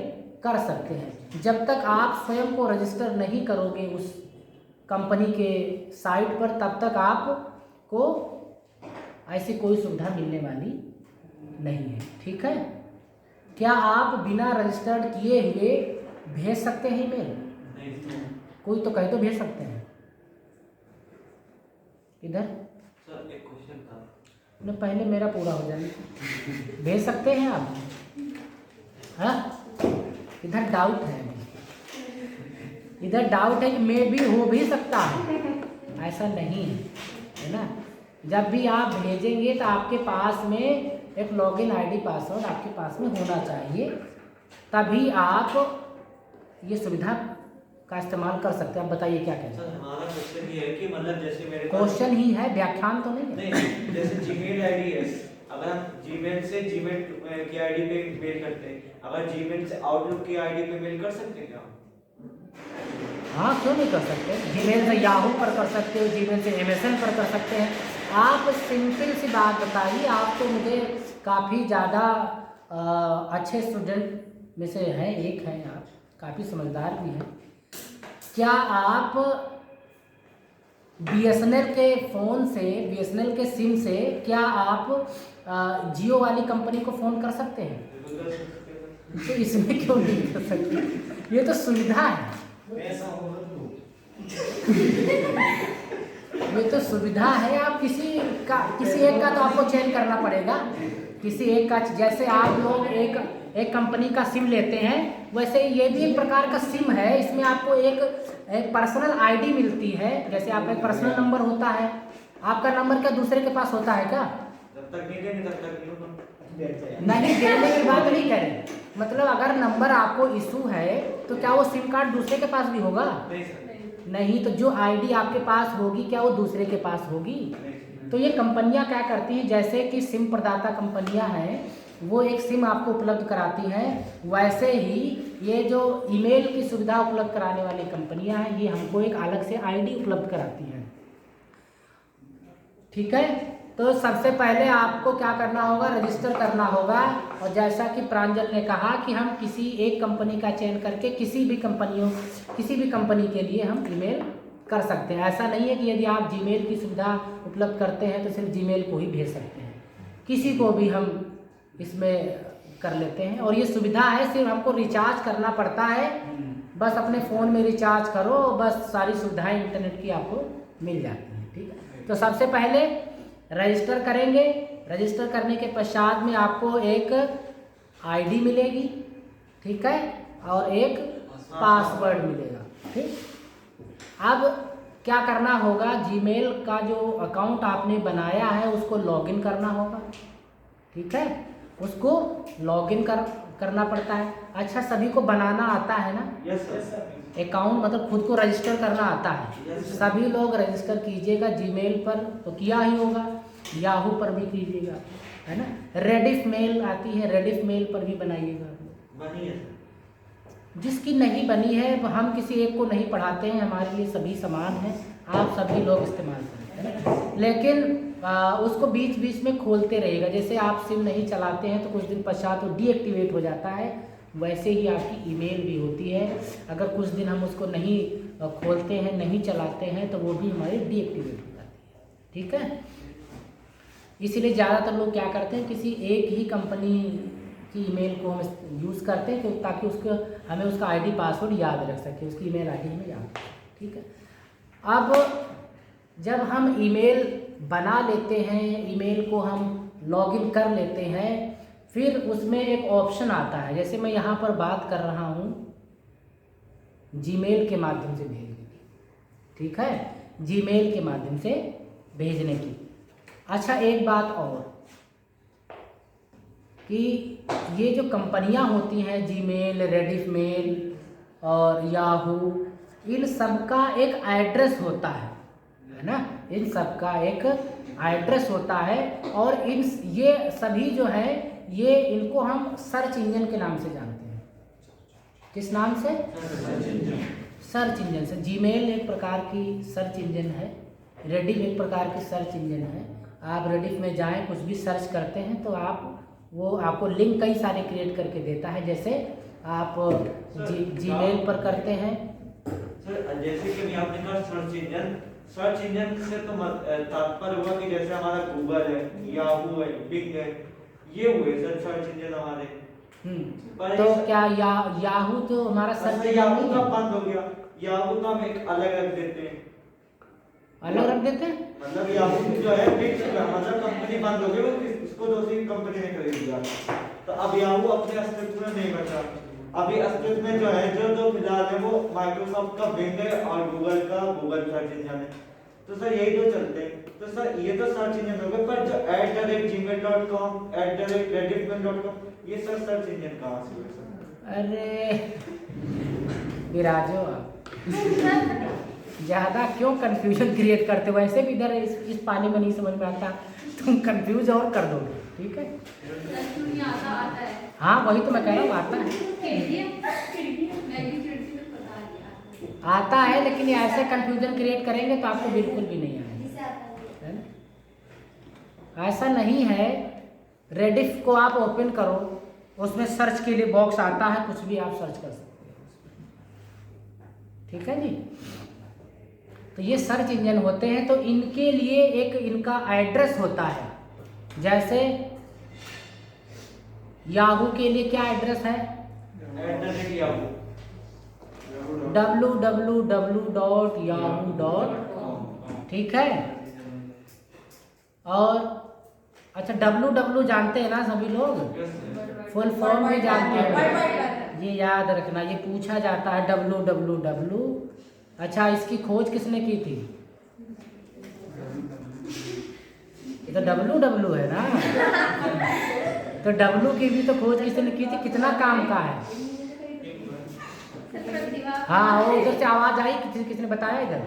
कर सकते हैं। जब तक आप स्वयं को रजिस्टर नहीं करोगे उस कंपनी के साइट पर, तब तक आपको ऐसी कोई सुविधा मिलने वाली नहीं है, ठीक है। क्या आप बिना रजिस्टर्ड किए हुए भेज सकते हैं ईमेल? कोई तो कहे तो भेज सकते हैं। इधर सर एक क्वेश्चन था, न पहले मेरा पूरा हो जाए। भेज सकते हैं आप? हाँ, इधर डाउट है, इधर डाउट है कि मे भी हो भी सकता है, ऐसा नहीं है ना। जब भी आप भेजेंगे तो आपके पास में एक लॉगिन आईडी पासवर्ड आपके पास में होना चाहिए, तभी आप ये सुविधा का इस्तेमाल कर सकते हैं। आप बताइए क्या कहते हैं? सर हमारा क्वेश्चन ये है कि मतलब जैसे मेरे पास क्वेश्चन ही है, व्याख्यान तो नहीं है। नहीं, जैसे जीमेल आईडी है, अगर हम जीमेल से जीमेल की आईडी पे मेल करते हैं, अगर जीमेल से आउटलुक की आईडी पे मेल कर सकते हैं क्या? हाँ, क्यों नहीं कर सकते? जीमेल से याहू पर कर सकते हो, जीमेल से MSN पर कर सकते हैं। आप सिंपल सी बात बताइए, आप तो मुझे काफ़ी ज़्यादा अच्छे स्टूडेंट में से हैं, एक हैं आप, काफ़ी समझदार भी हैं। क्या आप BSNL के फ़ोन से, BSNL के सिम से क्या आप जियो वाली कंपनी को फ़ोन कर सकते हैं? तो इसमें क्यों नहीं कर सकते? ये तो सुविधा है, ये तो सुविधा है। आप किसी एक का तो आपको चयन करना पड़ेगा, किसी एक का। जैसे आप लोग एक कंपनी का सिम लेते हैं, वैसे ये भी एक प्रकार का सिम है। इसमें आपको एक पर्सनल आईडी मिलती है। जैसे आपका एक पर्सनल नंबर होता है, आपका नंबर क्या दूसरे के पास होता है क्या? जब तक नहीं देंगे तब तक नहीं, देने की बात नहीं करें। मतलब अगर नंबर आपको इशू है तो क्या वो सिम कार्ड दूसरे के पास भी होगा? नहीं सर, नहीं। तो जो आईडी आपके पास होगी क्या वो दूसरे के पास होगी? तो ये कंपनियां क्या करती हैं, जैसे कि सिम प्रदाता कंपनियां हैं, वो एक सिम आपको उपलब्ध कराती हैं, वैसे ही ये जो ईमेल की सुविधा उपलब्ध कराने वाली कंपनियां हैं, ये हमको एक अलग से आईडी उपलब्ध कराती हैं, ठीक है। तो सबसे पहले आपको क्या करना होगा? रजिस्टर करना होगा। और जैसा कि प्रांजल ने कहा कि हम किसी एक कंपनी का चयन करके किसी भी कंपनी के लिए हम ईमेल कर सकते हैं। ऐसा नहीं है कि यदि आप जीमेल की सुविधा उपलब्ध करते हैं तो सिर्फ जीमेल को ही भेज सकते हैं, किसी को भी हम इसमें कर लेते हैं। और ये सुविधा है, सिर्फ हमको रिचार्ज करना पड़ता है, बस अपने फ़ोन में रिचार्ज करो, बस सारी सुविधाएं इंटरनेट की आपको मिल जाती हैं, ठीक है। तो सबसे पहले रजिस्टर करेंगे। रजिस्टर करने के पश्चात में आपको एक आईडी मिलेगी, ठीक है, और एक पासवर्ड मिलेगा, ठीक। अब क्या करना होगा, जीमेल का जो अकाउंट आपने बनाया है उसको लॉगिन करना होगा, ठीक है, उसको लॉगिन करना पड़ता है। अच्छा, सभी को बनाना आता है ना? Yes sir. अकाउंट मतलब खुद को रजिस्टर करना आता है? Yes, sir. सभी लोग रजिस्टर कीजिएगा। जीमेल पर तो किया ही होगा, याहू पर भी कीजिएगा, है ना? रेडिफ मेल आती है, रेडिफ मेल पर भी बनाइएगा। बनी है सर। जिसकी नहीं बनी है हम किसी एक को नहीं पढ़ाते हैं, हमारे लिए सभी समान हैं, आप सभी लोग इस्तेमाल करें, है ना? लेकिन उसको बीच बीच में खोलते रहिएगा। जैसे आप सिम नहीं चलाते हैं तो कुछ दिन पश्चात वो डीएक्टिवेट हो जाता है, वैसे ही आपकी ईमेल भी होती है। अगर कुछ दिन हम उसको नहीं खोलते हैं, नहीं चलाते हैं, तो वो भी हमारी डीएक्टिवेट हो जाती है, ठीक है? इसीलिए ज़्यादातर लोग क्या करते हैं, किसी एक ही कंपनी की ईमेल को हम यूज़ करते हैं ताकि उसको हमें उसका आईडी पासवर्ड याद रख सके, उसकी ईमेल आईडी हमें याद रखे, ठीक है? अब जब हम ईमेल बना लेते हैं, ईमेल को हम लॉगिन कर लेते हैं, फिर उसमें एक ऑप्शन आता है। जैसे मैं यहाँ पर बात कर रहा हूँ जीमेल के माध्यम से भेजने की, ठीक है, जीमेल के माध्यम से भेजने की। अच्छा, एक बात और कि ये जो कंपनियां होती हैं, जीमेल, रेडिफ मेल और याहू, इन सब का एक एड्रेस होता है ना? इन सब का एक एड्रेस होता है, और ये सभी जो है ये इनको हम सर्च इंजन के नाम से जानते हैं। किस नाम से? सर्च इंजन से। जीमेल एक प्रकार की सर्च इंजन है, रेडिफ एक प्रकार की सर्च इंजन है। आप रेडिफ में जाएं, कुछ भी सर्च करते हैं तो वो आपको लिंक कई सारे क्रिएट करके देता है। जैसे आप जीमेल पर करते हैं सर, जैसे कि अभी आपने कहा सर्च इंजन से तो तात्पर्य हुआ कि जैसे हमारा गूगल है, याहू है, बिंग है, ये हुए सर सर्च इंजन हमारे। तो क्या याहू तो हमारा सर्च इंजन याहू नहीं तो है? बंद हो गया, याहू तो हम एक अलग रख देते हैं। अलग रख देते हैं? मतलब याहू जो है बिक चुका, मतलब कंपनी बंद हो गई, वो उसको दूसरी कंपनी ने खरीद लिया, तो अब याहू अपने अस्तित्व में नहीं बचा। अभी अस्तित्व में जो है, जो फिलहाल है, वो माइक्रोसॉफ्ट का बिंग है और गूगल का गूगल सर्च इंजन है। तो सर यही तो चलते हैं। तो सर ये तो सर्च इंजन हो गए, पर जो @gmail.com, @redifmail.com, ये सब सर्च इंजन कहाँ से हुए सर? अरे विराजो, आप ज़्यादा क्यों कंफ्यूजन क्रिएट करते हो? ऐसे भी इधर इस पानी में नहीं समझ में आता, तुम कंफ्यूज और कर दोगे, ठीक है? आता है। हाँ, वही तो मैं कह रहा हूँ, आता है, आता है, लेकिन ये ऐसे कंफ्यूजन क्रिएट करेंगे तो आपको बिल्कुल भी नहीं आएगा, है ना? ऐसा नहीं है। रेडिफ को आप ओपन करो, उसमें सर्च के लिए बॉक्स आता है, कुछ भी आप सर्च कर सकते हैं, ठीक है जी? तो ये सर्च इंजन होते हैं, तो इनके लिए एक इनका एड्रेस होता है। जैसे याहू के लिए क्या एड्रेस है? www.yahoo.com, ठीक है? और अच्छा, www जानते हैं ना सभी लोग? फुल फॉर्म में जानते हैं, ये याद रखना, ये पूछा जाता है www। अच्छा, इसकी खोज किसने की थी? तो www है ना, तो w की भी तो खोज किसने की थी? कितना काम का है? हाँ, वो उधर से आवाज आई, किसने बताया? इधर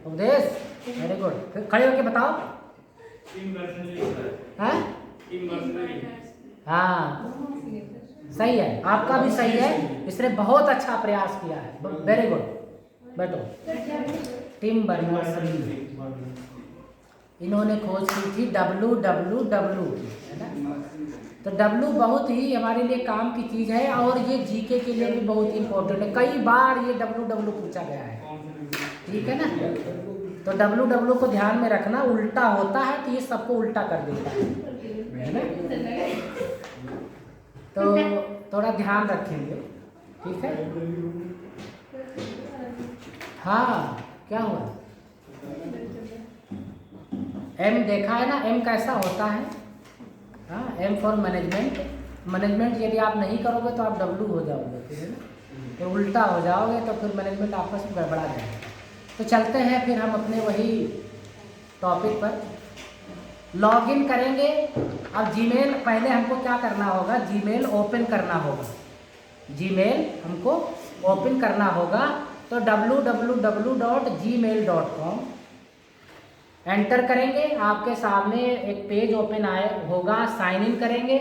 उपदेश, वेरी गुड। खड़े होके बताओ। हाँ, सही है, आपका भी सही है, इसने बहुत अच्छा प्रयास किया है, वेरी गुड। बैठो। टिम बर्नर्स-ली, इन्होंने खोज की थी www की, है ना? तो W बहुत ही हमारे लिए काम की चीज़ है, और ये जीके के लिए भी बहुत इंपॉर्टेंट है। कई बार ये www पूछा गया है, ठीक है ना? तो www को ध्यान में रखना, उल्टा होता है तो ये सबको उल्टा कर देता है ना? तो थोड़ा ध्यान रखेंगे, ठीक है? हाँ, क्या हुआ? M देखा है ना, M कैसा होता है? हाँ, M फॉर मैनेजमेंट। मैनेजमेंट यदि आप नहीं करोगे तो आप W हो जाओगे, ठीक है ना? तो उल्टा हो जाओगे तो फिर मैनेजमेंट आपस में गड़बड़ा जाएगा। तो चलते हैं फिर हम अपने वही टॉपिक पर। लॉगिन करेंगे। अब जीमेल पहले हमको क्या करना होगा, जीमेल ओपन करना होगा। जीमेल हमको ओपन करना होगा, तो www.gmail.com एंटर करेंगे। आपके सामने एक पेज ओपन होगा, साइन इन करेंगे।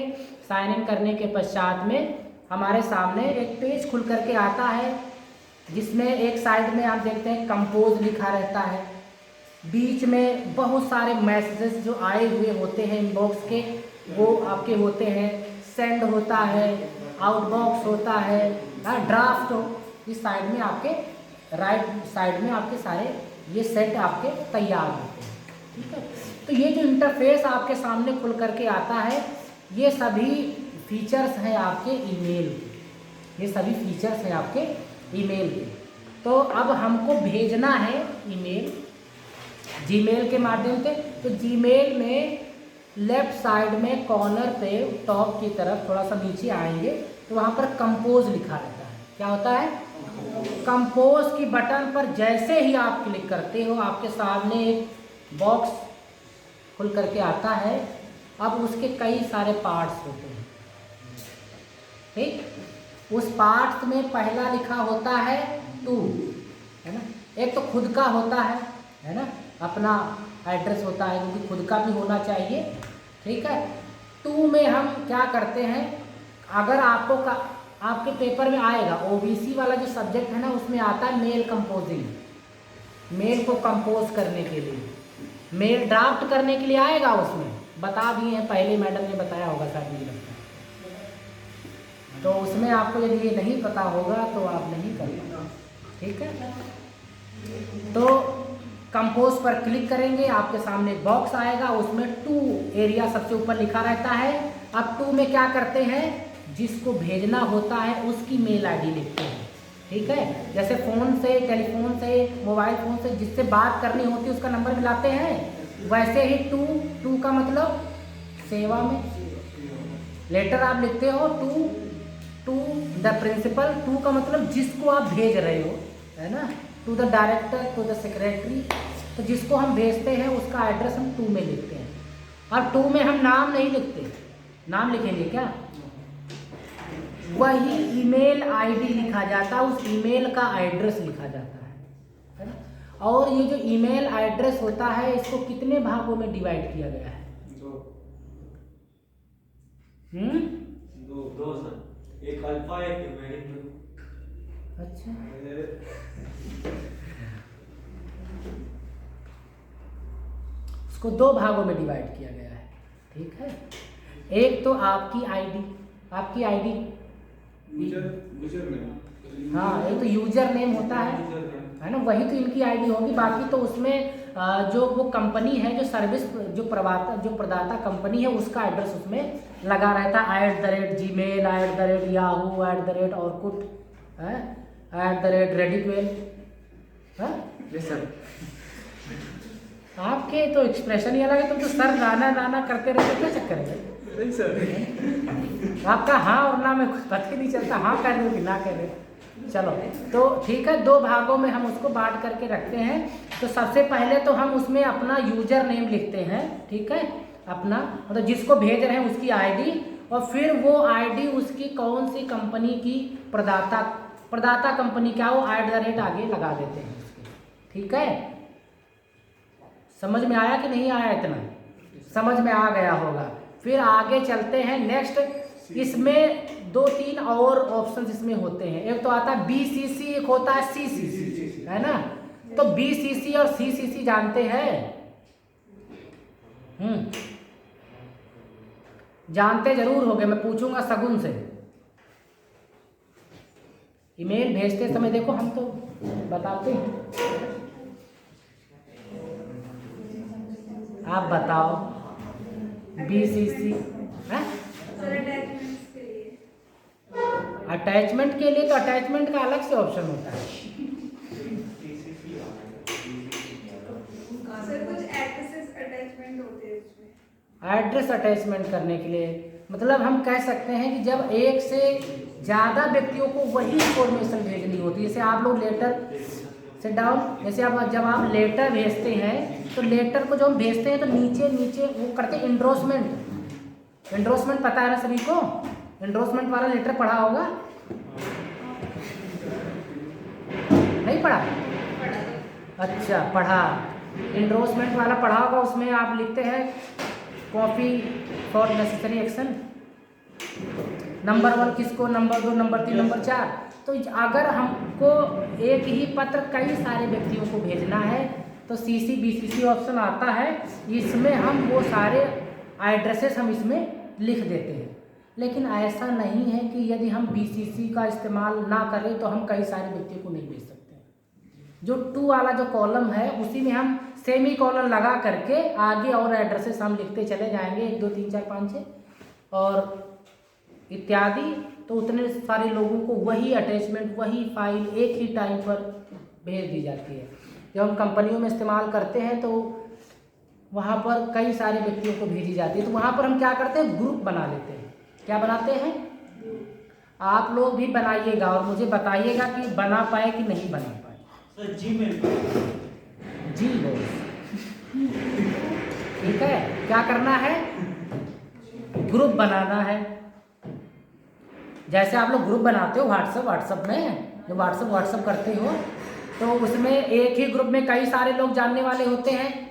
साइन इन करने के पश्चात में हमारे सामने एक पेज खुल करके आता है, जिसमें एक साइड में आप देखते हैं कंपोज लिखा रहता है, बीच में बहुत सारे मैसेजेस जो आए हुए होते हैं इनबॉक्स के वो आपके होते हैं, सेंड होता है, आउटबॉक्स होता है, ड्राफ्ट हो। इस साइड में आपके राइट साइड में आपके सारे ये सेट आपके तैयार होते हैं, ठीक है। तो ये जो इंटरफेस आपके सामने खुल करके आता है, ये सभी फीचर्स हैं आपके ईमेल के, ये सभी फीचर्स हैं आपके ईमेल के। तो अब हमको भेजना है ईमेल जीमेल के माध्यम से। तो जीमेल में लेफ्ट साइड में कॉर्नर पे टॉप की तरफ थोड़ा सा नीचे आएंगे तो वहाँ पर कंपोज लिखा रहता है। क्या होता है? कंपोज की बटन पर जैसे ही आप क्लिक करते हो, आपके सामने एक बॉक्स खुल करके आता है। अब उसके कई सारे पार्ट्स होते हैं, ठीक। उस पार्ट्स में पहला लिखा होता है टू, है ना। एक तो खुद का होता है ना, अपना एड्रेस होता है, क्योंकि खुद का भी होना चाहिए, ठीक है। टू में हम क्या करते हैं, अगर आपके पेपर में आएगा ओबीसी वाला जो सब्जेक्ट है ना, उसमें आता है मेल कंपोजिंग, मेल को कंपोज करने के लिए, मेल ड्राफ्ट करने के लिए आएगा। उसमें बता दिए हैं पहले, मैडम ने बताया होगा शायद, मुझे लगता है। तो उसमें आपको यदि ये नहीं पता होगा तो आप नहीं कर पाएंगे, ठीक है। तो कंपोज पर क्लिक करेंगे, आपके सामने बॉक्स आएगा, उसमें टू एरिया सबसे ऊपर लिखा रहता है। अब टू में क्या करते हैं, जिसको भेजना होता है उसकी मेल आईडी लिखते हैं, ठीक है। जैसे फ़ोन से, टेलीफोन से, मोबाइल फ़ोन से जिससे बात करनी होती है उसका नंबर मिलाते हैं, वैसे ही टू का मतलब सेवा में लेटर आप लिखते हो, टू द प्रिंसिपल। टू का मतलब जिसको आप भेज रहे हो, है ना, to the director, to the secretary. तो जिसको हम भेजते हैं उसका एड्रेस हम टू में लिखते हैं। और टू में हम नाम नहीं लिखते, नाम लिखेंगे क्या, वही ईमेल आईडी लिखा जाता है, उस ईमेल का एड्रेस लिखा जाता है ना। और ये जो ईमेल एड्रेस होता है, इसको कितने भागों में डिवाइड किया गया है? दो सर, एक अल्फा एक न्यूमेरिक। अच्छा, इसको दो भागों में डिवाइड किया गया है, ठीक है। एक तो आपकी आईडी, आपकी आईडी, यूजर नेम, हाँ, एक तो यूजर नेम होता है ना, वही तो इनकी आईडी होगी। बाकी तो उसमें जो वो कंपनी है, जो सर्विस जो प्रदाता कंपनी है, उसका एड्रेस उसमें लगा रहता है, @gmail, @yahoo, @orkut, @redditmail। आपके तो एक्सप्रेशन ही अलग है, तुम तो सर नाना करते रहते, क्या चक्कर है? नहीं सर, आपका हाँ और ना में कुछ पता ही नहीं चलता, हाँ कह रहे हो कि ना कह रहे हो। चलो तो ठीक है, दो भागों में हम उसको बांट करके रखते हैं। तो सबसे पहले तो हम उसमें अपना यूजर नेम लिखते हैं, ठीक है, अपना मतलब जिसको भेज रहे हैं उसकी आईडी, और फिर वो आईडी उसकी कौन सी कंपनी की प्रदाता कंपनी क्या, वो @ आगे लगा देते हैं उसके, ठीक है। समझ में आया कि नहीं आया? इतना समझ में आ गया होगा। फिर आगे चलते हैं नेक्स्ट। इसमें 2-3 और ऑप्शन इसमें होते हैं। एक तो आता है BCC, एक होता है CCC, है ना। तो BCC और CCC जानते हैं? जानते जरूर होंगे, मैं पूछूंगा शगुन से। ईमेल भेजते समय देखो हम तो बताते हैं, आप बताओ। BCC है अटैचमेंट के लिए, तो अटैचमेंट का अलग से ऑप्शन होता है। सर कुछ एड्रेसेस अटैचमेंट होते हैं इसमें। एड्रेस अटैचमेंट करने के लिए मतलब हम कह सकते हैं कि जब एक से ज़्यादा व्यक्तियों को वही इंफॉर्मेशन भेजनी होती है, जैसे आप लोग लेटर सिट डाउन। जैसे अब जब आप लेटर भेजते हैं तो लेटर को जो हम भेजते हैं तो नीचे नीचे वो करते हैं इंडोर्समेंट। इंडोर्समेंट पता है ना सभी को? इंडोर्समेंट वाला लेटर पढ़ा होगा, नहीं पढ़ा? अच्छा पढ़ा। इंडोर्समेंट वाला पढ़ा होगा, उसमें आप लिखते हैं copy for necessary action, number 1 किसको, नंबर 2, नंबर 3, नंबर 4। तो अगर हमको एक ही पत्र कई सारे व्यक्तियों को भेजना है तो CC BCC ऑप्शन आता है, इसमें हम वो सारे एड्रेसेस हम इसमें लिख देते हैं। लेकिन ऐसा नहीं है कि यदि हम BCC का इस्तेमाल ना करें तो हम कई सारे व्यक्तियों को नहीं भेज सकते। जो 2 वाला जो कॉलम है उसी में हम सेमी कॉलम लगा करके आगे और एड्रेसेस हम लिखते चले जाएंगे, 1 2 3 4 5 6 और इत्यादि। तो उतने सारे लोगों को वही अटैचमेंट, वही फाइल एक ही टाइम पर भेज दी जाती है। जब हम कंपनियों में इस्तेमाल करते हैं तो वहाँ पर कई सारे व्यक्तियों को भेजी जाती है। तो वहाँ पर हम क्या करते हैं, ग्रुप बना लेते हैं। क्या बनाते हैं? आप लोग भी बनाइएगा और मुझे बताइएगा कि बना पाए कि नहीं बना पाए। सर जीमेल जी बॉस, ठीक है। क्या करना है, ग्रुप बनाना है। जैसे आप लोग ग्रुप बनाते हो व्हाट्सएप में, जो व्हाट्सएप करते हो तो उसमें एक ही ग्रुप में कई सारे लोग जानने वाले होते हैं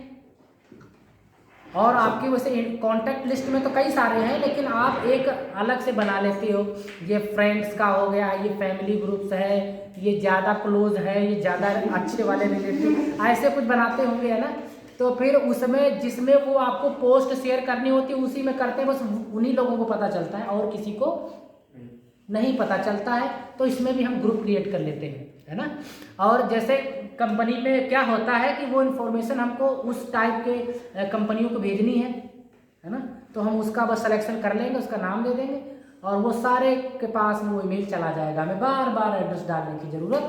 और आपकी वैसे कॉन्टैक्ट लिस्ट में तो कई सारे हैं, लेकिन आप एक अलग से बना लेते हो। ये फ्रेंड्स का हो गया, ये फैमिली ग्रुप्स है, ये ज़्यादा क्लोज है, ये ज़्यादा अच्छे वाले रिलेटिव, ऐसे कुछ बनाते होंगे, है ना। तो फिर उसमें जिसमें वो आपको पोस्ट शेयर करनी होती है उसी में करते हैं, बस उन्हीं लोगों को पता चलता है और किसी को नहीं पता चलता है। तो इसमें भी हम ग्रुप क्रिएट कर लेते हैं, है ना। और जैसे कंपनी में क्या होता है कि वो इन्फॉर्मेशन हमको उस टाइप के कंपनियों को भेजनी है ना, तो हम उसका बस सिलेक्शन कर लेंगे, उसका नाम दे देंगे और वो सारे के पास वो ईमेल चला जाएगा। हमें बार बार एड्रेस डालने की ज़रूरत।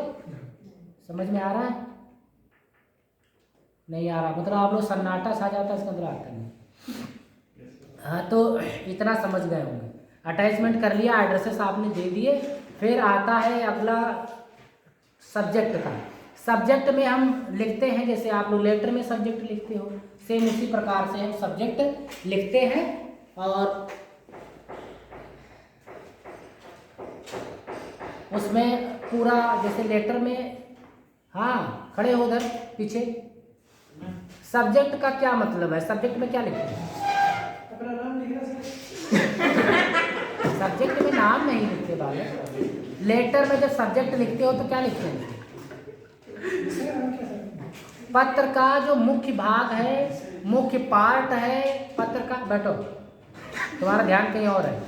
समझ में आ रहा है? नहीं आ रहा? मतलब आप लोग सन्नाटा सा जाता है, इसके अंदर आता नहीं। हाँ, तो इतना समझ गए होंगे। अटैचमेंट कर लिया, एड्रेसेस आपने दे दिए। फिर आता है अगला सब्जेक्ट का। सब्जेक्ट में हम लिखते हैं, जैसे आप लोग लेटर में सब्जेक्ट लिखते हो, सेम उसी प्रकार से हम सब्जेक्ट लिखते हैं। और उसमें पूरा जैसे लेटर में, हाँ खड़े हो उधर पीछे। सब्जेक्ट का क्या मतलब है? सब्जेक्ट में क्या लिखते हैं? अपना नाम लिखना सर। सब्जेक्ट में नाम नहीं लिखते वाले। लेटर में जब सब्जेक्ट लिखते हो तो क्या लिखते हैं? पत्र का जो मुख्य भाग है, मुख्य पार्ट है पत्र का, बैठो तुम्हारा ध्यान कहीं और है।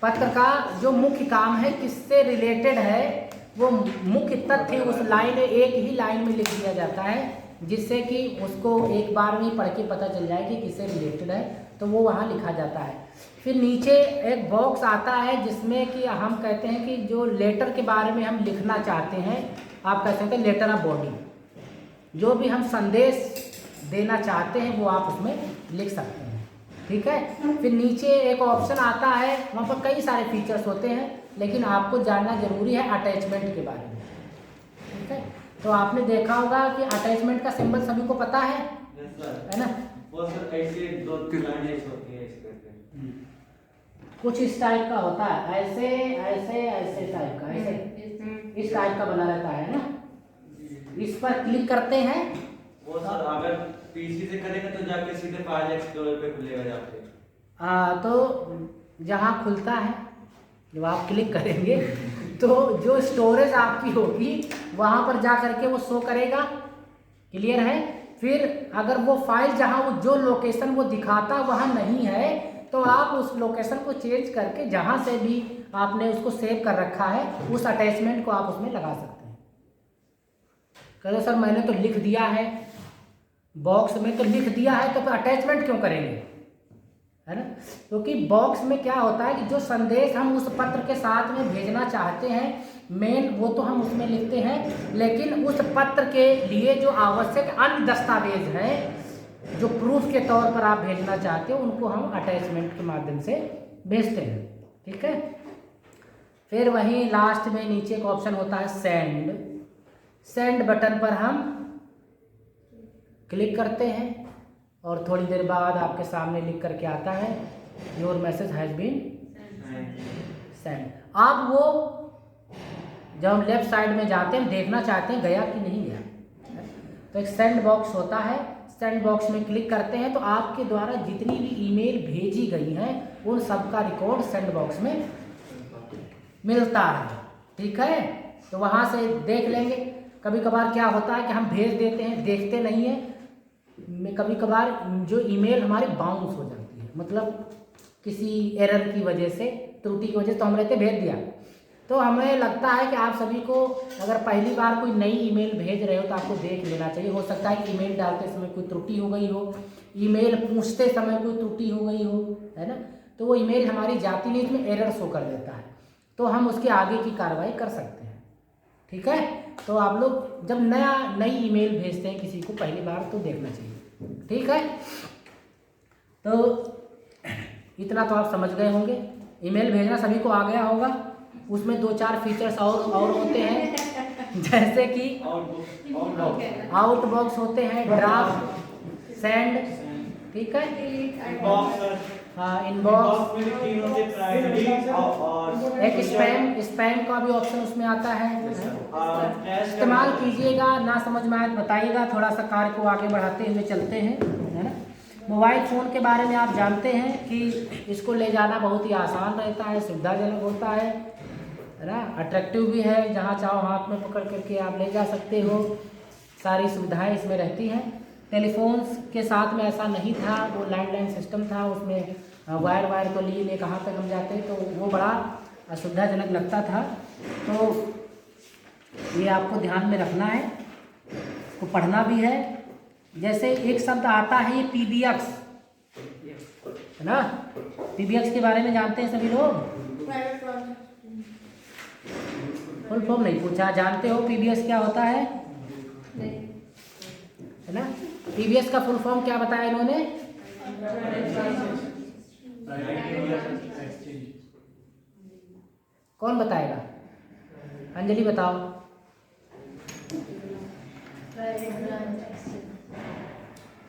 पत्र का जो मुख्य काम है, किससे रिलेटेड है, वो मुख्य तथ्य उस लाइन, एक ही लाइन में लिख दिया जाता है, जिससे कि उसको एक बार में पढ़ के पता चल जाए कि किससे रिलेटेड है, तो वो वहाँ लिखा जाता है। फिर नीचे एक बॉक्स आता है जिसमें कि हम कहते हैं कि जो लेटर के बारे में हम लिखना चाहते हैं, आप कह सकते हैं लेटर ऑफ बॉडी। जो भी हम संदेश देना चाहते हैं वो आप उसमें लिख सकते हैं, ठीक है। फिर नीचे एक ऑप्शन आता है, वहाँ पर कई सारे फीचर्स होते हैं, लेकिन आपको जानना जरूरी है अटैचमेंट के बारे में, ठीक है। तो आपने देखा होगा कि अटैचमेंट का सिंबल सभी को पता है ना। वो सर ऐसे 2-3 लाइनें होती है इस करके, कुछ इस टाइप का होता है, ऐसे ऐसे ऐसे टाइप का, ऐसे इस टाइप का बना रहता है ना। इस पर क्लिक करते हैं। वो सर अगर पीसी से करेंगे तो जाके सीधे फाइल एक्सप्लोरर पे खुलेगा जाके। तो जहाँ खुलता है, जब आप क्लिक करेंगे तो जो स्टोरेज आपकी होगी वहाँ पर जा करके वो शो करेगा। क्लियर है? फिर अगर वो फाइल जहाँ वो जो लोकेशन वो दिखाता वहाँ नहीं है तो आप उस लोकेशन को चेंज करके जहाँ से भी आपने उसको सेव कर रखा है उस अटैचमेंट को आप उसमें लगा सकते हैं। कहो सर मैंने तो लिख दिया है, बॉक्स में तो लिख दिया है, तो फिर अटैचमेंट क्यों करेंगे, है ना। क्योंकि बॉक्स में क्या होता है कि जो संदेश हम उस पत्र के साथ में भेजना चाहते हैं मेन, वो तो हम उसमें लिखते हैं, लेकिन उस पत्र के लिए जो आवश्यक अन्य दस्तावेज हैं, जो प्रूफ के तौर पर आप भेजना चाहते हो, उनको हम अटैचमेंट के माध्यम से भेजते हैं, ठीक है। फिर वहीं लास्ट में नीचे एक ऑप्शन होता है सेंड। सेंड बटन पर हम क्लिक करते हैं और थोड़ी देर बाद आपके सामने लिख करके आता है your message has been send. आप वो जब हम लेफ्ट साइड में जाते हैं देखना चाहते हैं गया कि नहीं गया, तो एक सेंड बॉक्स होता है, सेंड बॉक्स में क्लिक करते हैं तो आपके द्वारा जितनी भी ईमेल भेजी गई हैं उन सब का रिकॉर्ड सेंड बॉक्स में मिलता है। ठीक है, तो वहाँ से देख लेंगे। कभी कभार क्या होता है कि हम भेज देते हैं, देखते नहीं हैं, कभी कभार जो ईमेल हमारी बाउंस हो जाती है, मतलब किसी एरर की वजह से, त्रुटि की वजह से, तो हमने भेज दिया। तो हमें लगता है कि आप सभी को अगर पहली बार कोई नई ईमेल भेज रहे हो तो आपको देख लेना चाहिए। हो सकता है कि ईमेल डालते समय कोई त्रुटि हो गई हो, ईमेल पूछते समय कोई त्रुटि हो गई हो, है ना, तो वो ईमेल हमारी जाती नहीं, इसमें एरर शो कर देता है, तो हम उसके आगे की कार्रवाई कर सकते हैं। ठीक है, तो आप लोग जब नई ईमेल भेजते हैं किसी को पहली बार तो देखना चाहिए। ठीक है, तो इतना तो आप समझ गए होंगे। ईमेल भेजना सभी को आ गया होगा। उसमें 2-4 फीचर्स और होते हैं, जैसे कि आउटबॉक्स होते हैं, ड्राफ्ट, सेंड, ठीक है, हाँ, इनबॉक्स, एक स्पैम का भी ऑप्शन उसमें आता है। इस्तेमाल कीजिएगा, ना समझ में आए तो बताइएगा, थोड़ा सा कार्य को आगे बढ़ाते हुए चलते हैं, है ना। मोबाइल फ़ोन के बारे में आप जानते हैं कि इसको ले जाना बहुत ही आसान रहता है, सुविधाजनक होता है ना, अट्रैक्टिव भी है, जहाँ चाहो हाथ में पकड़ करके आप ले जा सकते हो, सारी सुविधाएं इसमें रहती हैं। टेलीफोन्स के साथ में ऐसा नहीं था, वो लैंडलाइन सिस्टम था, उसमें वायर को लिए कहाँ तक हम जाते, तो वो बड़ा असुविधाजनक लगता था। तो ये आपको ध्यान में रखना है, इसको पढ़ना भी है। जैसे एक शब्द आता है ये PBX, है ना, PBX के बारे में जानते हैं सभी लोग? फुल फॉर्म नहीं पूछा, जानते हो PBX क्या होता है ना? PBX का फुल फॉर्म क्या बताया इन्होंने? कौन बताएगा? अंजलि बताओ।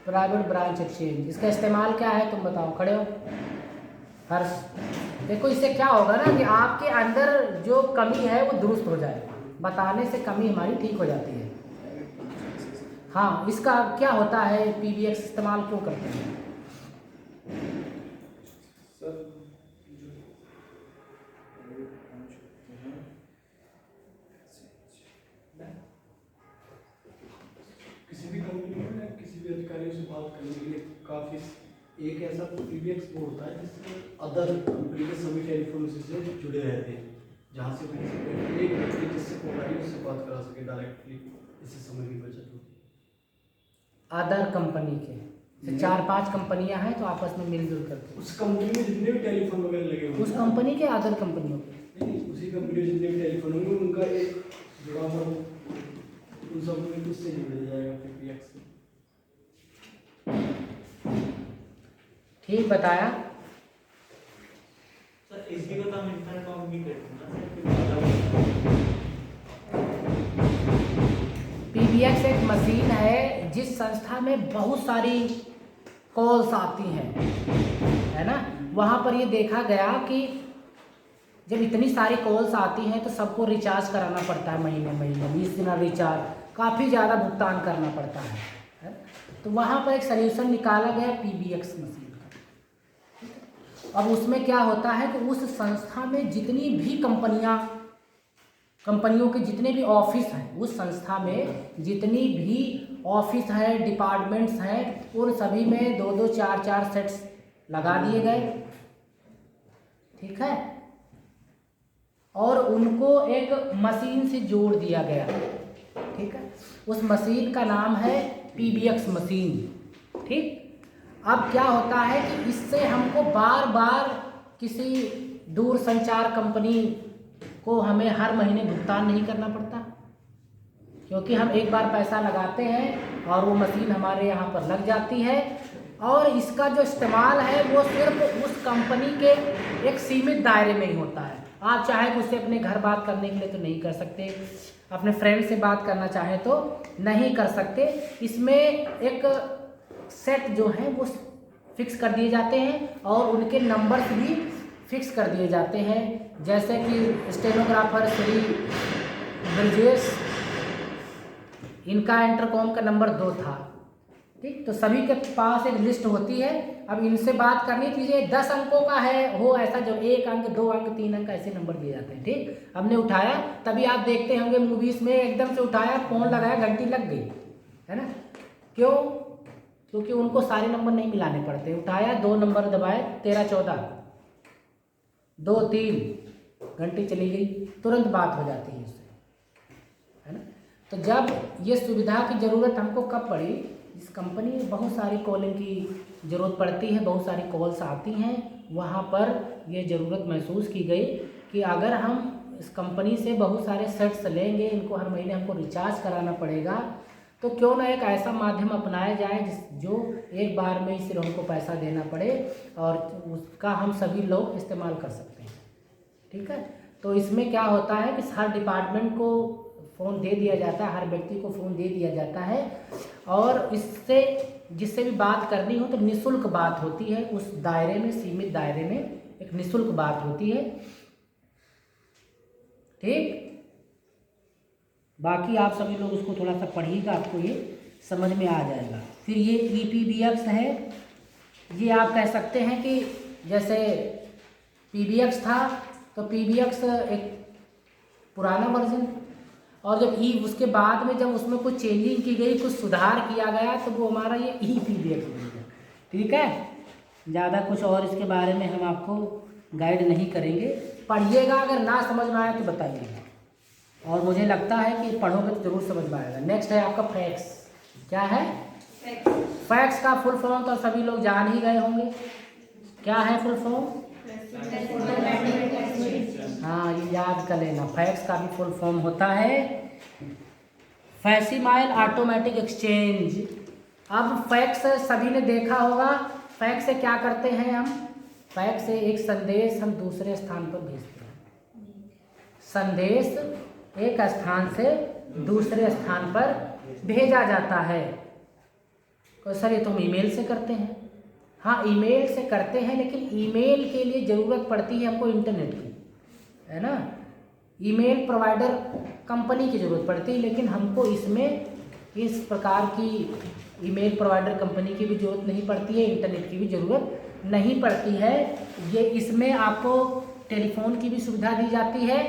प्राइवेट ब्रांच एक्सचेंज, इसका इस्तेमाल क्या है तुम बताओ, खड़े हो हर्ष। देखो इससे क्या होगा ना कि आपके अंदर जो कमी है वो दुरुस्त हो जाए, बताने से कमी हमारी ठीक हो जाती है। हाँ, इसका क्या होता है, PBX इस्तेमाल क्यों करते हैं? किसी भी कंपनी में किसी भी अधिकारियों से बात करने के लिए काफ़ी एक ऐसा PBX वो होता है जिससे अदर कंपनी के सभी टेलीफोन से जुड़े रहते हैं, जहाँ से एक व्यक्ति जिससे कोई उससे बात करा सके डायरेक्टली, इससे समय की बचत होती है। अदर कंपनी के 4-5 कंपनियां हैं तो आपस में मिलजुल करके उस कंपनी में जितने भी टेलीफोन वगैरह लगे होंगे, उस कंपनी के अदर कंपनियों के नहीं, उसी कंपनी में जितने भी टेलीफोन होंगे उनका एक जुड़ा हुआ उन सब में किससे जुड़ जाएगा PBX से। ठीक बताया। सर इसी को तो हम इंटरकॉम भी करते हैं ना। PBX एक मशीन है जिस संस्था में बहुत सारी कॉल्स आती हैं, है ना, वहाँ पर ये देखा गया कि जब इतनी सारी कॉल्स आती हैं तो सबको रिचार्ज कराना पड़ता है, महीने 20 दिन रिचार्ज, काफ़ी ज़्यादा भुगतान करना पड़ता है। तो वहाँ पर एक सल्यूशन निकाला गया PBX मशीन का। अब उसमें क्या होता है कि उस संस्था में जितनी भी कंपनियों के जितने भी ऑफिस हैं, उस संस्था में जितनी भी ऑफिस हैं, डिपार्टमेंट्स हैं, उन सभी में 2-2, 4-4 सेट्स लगा दिए गए, ठीक है, और उनको एक मशीन से जोड़ दिया गया, ठीक है। उस मशीन का नाम है PBX मशीन, ठीक। अब क्या होता है कि इससे हमको बार बार किसी दूर संचार कंपनी को हमें हर महीने भुगतान नहीं करना पड़ता, क्योंकि हम एक बार पैसा लगाते हैं और वो मशीन हमारे यहाँ पर लग जाती है, और इसका जो इस्तेमाल है वो सिर्फ उस कंपनी के एक सीमित दायरे में ही होता है। आप चाहे तो उससे अपने घर बात करने के लिए तो नहीं कर सकते, अपने फ्रेंड से बात करना चाहें तो नहीं कर सकते। इसमें एक सेट जो है वो फिक्स कर दिए जाते हैं और उनके नंबर्स भी फिक्स कर दिए जाते हैं। जैसे कि स्टेनोग्राफर श्री ब्रजेश, इनका इंटरकॉम का नंबर 2 था, ठीक। तो सभी के पास एक लिस्ट होती है। अब इनसे बात करनी चाहिए, 10 अंकों का है हो ऐसा, जो 1 अंक 2 अंक 3 अंक ऐसे नंबर दिए जाते हैं, ठीक। हमने उठाया, तभी आप देखते होंगे मूवीज में एकदम से उठाया, फोन लगाया, घंटी लग गई, है ना। क्यों? क्योंकि उनको सारे नंबर नहीं मिलाने पड़ते। उठाया, 2 नंबर दबाए, 13 14 2 3, घंटी चली गई, तुरंत बात हो जाती है इससे, है ना। तो जब ये सुविधा की ज़रूरत हमको कब पड़ी, इस कंपनी में बहुत सारी कॉलिंग की ज़रूरत पड़ती है, बहुत सारी कॉल्स आती हैं, वहाँ पर ये ज़रूरत महसूस की गई कि अगर हम इस कंपनी से बहुत सारे सेट्स लेंगे, इनको हर महीने हमको रिचार्ज कराना पड़ेगा, तो क्यों ना एक ऐसा माध्यम अपनाया जाए जो एक बार में ही सिर्फ हमको पैसा देना पड़े और उसका हम सभी लोग इस्तेमाल कर सकते हैं, ठीक है। तो इसमें क्या होता है कि हर डिपार्टमेंट को फ़ोन दे दिया जाता है, हर व्यक्ति को फ़ोन दे दिया जाता है और इससे जिससे भी बात करनी हो तो निःशुल्क बात होती है, उस दायरे में, सीमित दायरे में एक निःशुल्क बात होती है, ठीक। बाकी आप सभी लोग उसको थोड़ा सा पढ़िएगा, आपको ये समझ में आ जाएगा। फिर ये EPBX है, ये आप कह सकते हैं कि जैसे PBX था तो PBX एक पुराना वर्जन, और जब उसके बाद में जब उसमें कुछ चेंजिंग की गई, कुछ सुधार किया गया, तो वो हमारा ये EPBX बन गया, ठीक है। ज़्यादा कुछ और इसके बारे में हम आपको गाइड नहीं करेंगे, पढ़िएगा, अगर ना समझ में आए तो बताइएगा, और मुझे लगता है कि पढ़ोगे तो जरूर समझ में आएगा। नेक्स्ट है आपका फैक्स। क्या है? फैक्स का फुल फॉर्म तो सभी लोग जान ही गए होंगे, क्या है फुल फॉर्म? हाँ, ये याद कर लेना। फैक्स का भी फुल फॉर्म होता है फैक्सिमाइल ऑटोमेटिक एक्सचेंज। अब फैक्स सभी ने देखा होगा, फैक्स से क्या करते हैं हम? फैक्स से एक संदेश हम दूसरे स्थान पर भेजते हैं। संदेश एक स्थान से दूसरे स्थान पर भेजा जाता है। तो सर ये तो हम ईमेल से करते हैं। हाँ, ईमेल से करते हैं, लेकिन ईमेल के लिए ज़रूरत पड़ती है हमको इंटरनेट की, है ना। ईमेल प्रोवाइडर कंपनी की ज़रूरत पड़ती है, लेकिन हमको इसमें इस प्रकार की ईमेल प्रोवाइडर कंपनी की भी ज़रूरत नहीं पड़ती है, इंटरनेट की भी ज़रूरत नहीं पड़ती है। ये इसमें आपको टेलीफोन की भी सुविधा दी जाती है,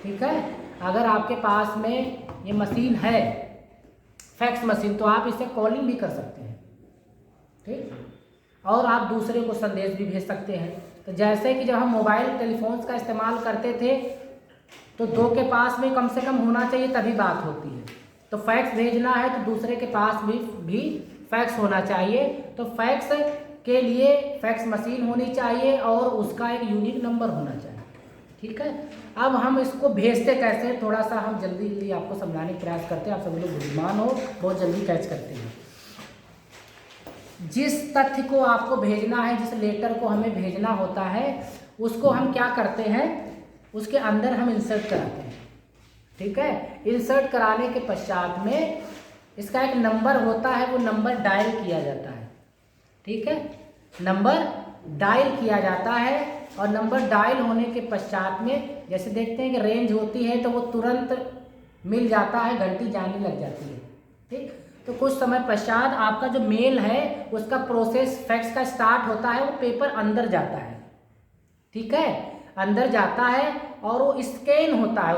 ठीक है। अगर आपके पास में ये मशीन है, फैक्स मशीन, तो आप इससे कॉलिंग भी कर सकते हैं, ठीक, और आप दूसरे को संदेश भी भेज सकते हैं। तो जैसे कि जब हम मोबाइल टेलीफोन्स का इस्तेमाल करते थे तो 2 के पास में कम से कम होना चाहिए, तभी बात होती है। तो फैक्स भेजना है तो दूसरे के पास भी फैक्स होना चाहिए। तो फैक्स के लिए फैक्स मशीन होनी चाहिए और उसका एक यूनिक नंबर होना चाहिए, ठीक है। अब हम इसको भेजते कैसे, थोड़ा सा हम जल्दी आपको समझाने का प्रयास करते हैं। आप सभी लोग बुद्धिमान हो, बहुत जल्दी कैच करते हैं। जिस तथ्य को आपको भेजना है, जिस लेटर को हमें भेजना होता है, उसको हम क्या करते हैं, उसके अंदर हम इंसर्ट कराते हैं, ठीक है। इंसर्ट कराने के पश्चात में इसका एक नंबर होता है, वो नंबर डायल किया जाता है, ठीक है। नंबर डायल किया जाता है और नंबर डायल होने के पश्चात में जैसे देखते हैं कि रेंज होती है तो वो तुरंत मिल जाता है, घंटी जाने लग जाती है, ठीक। तो कुछ समय पश्चात आपका जो मेल है उसका प्रोसेस फैक्स का स्टार्ट होता है, वो पेपर अंदर जाता है, ठीक है, अंदर जाता है और वो स्कैन होता है,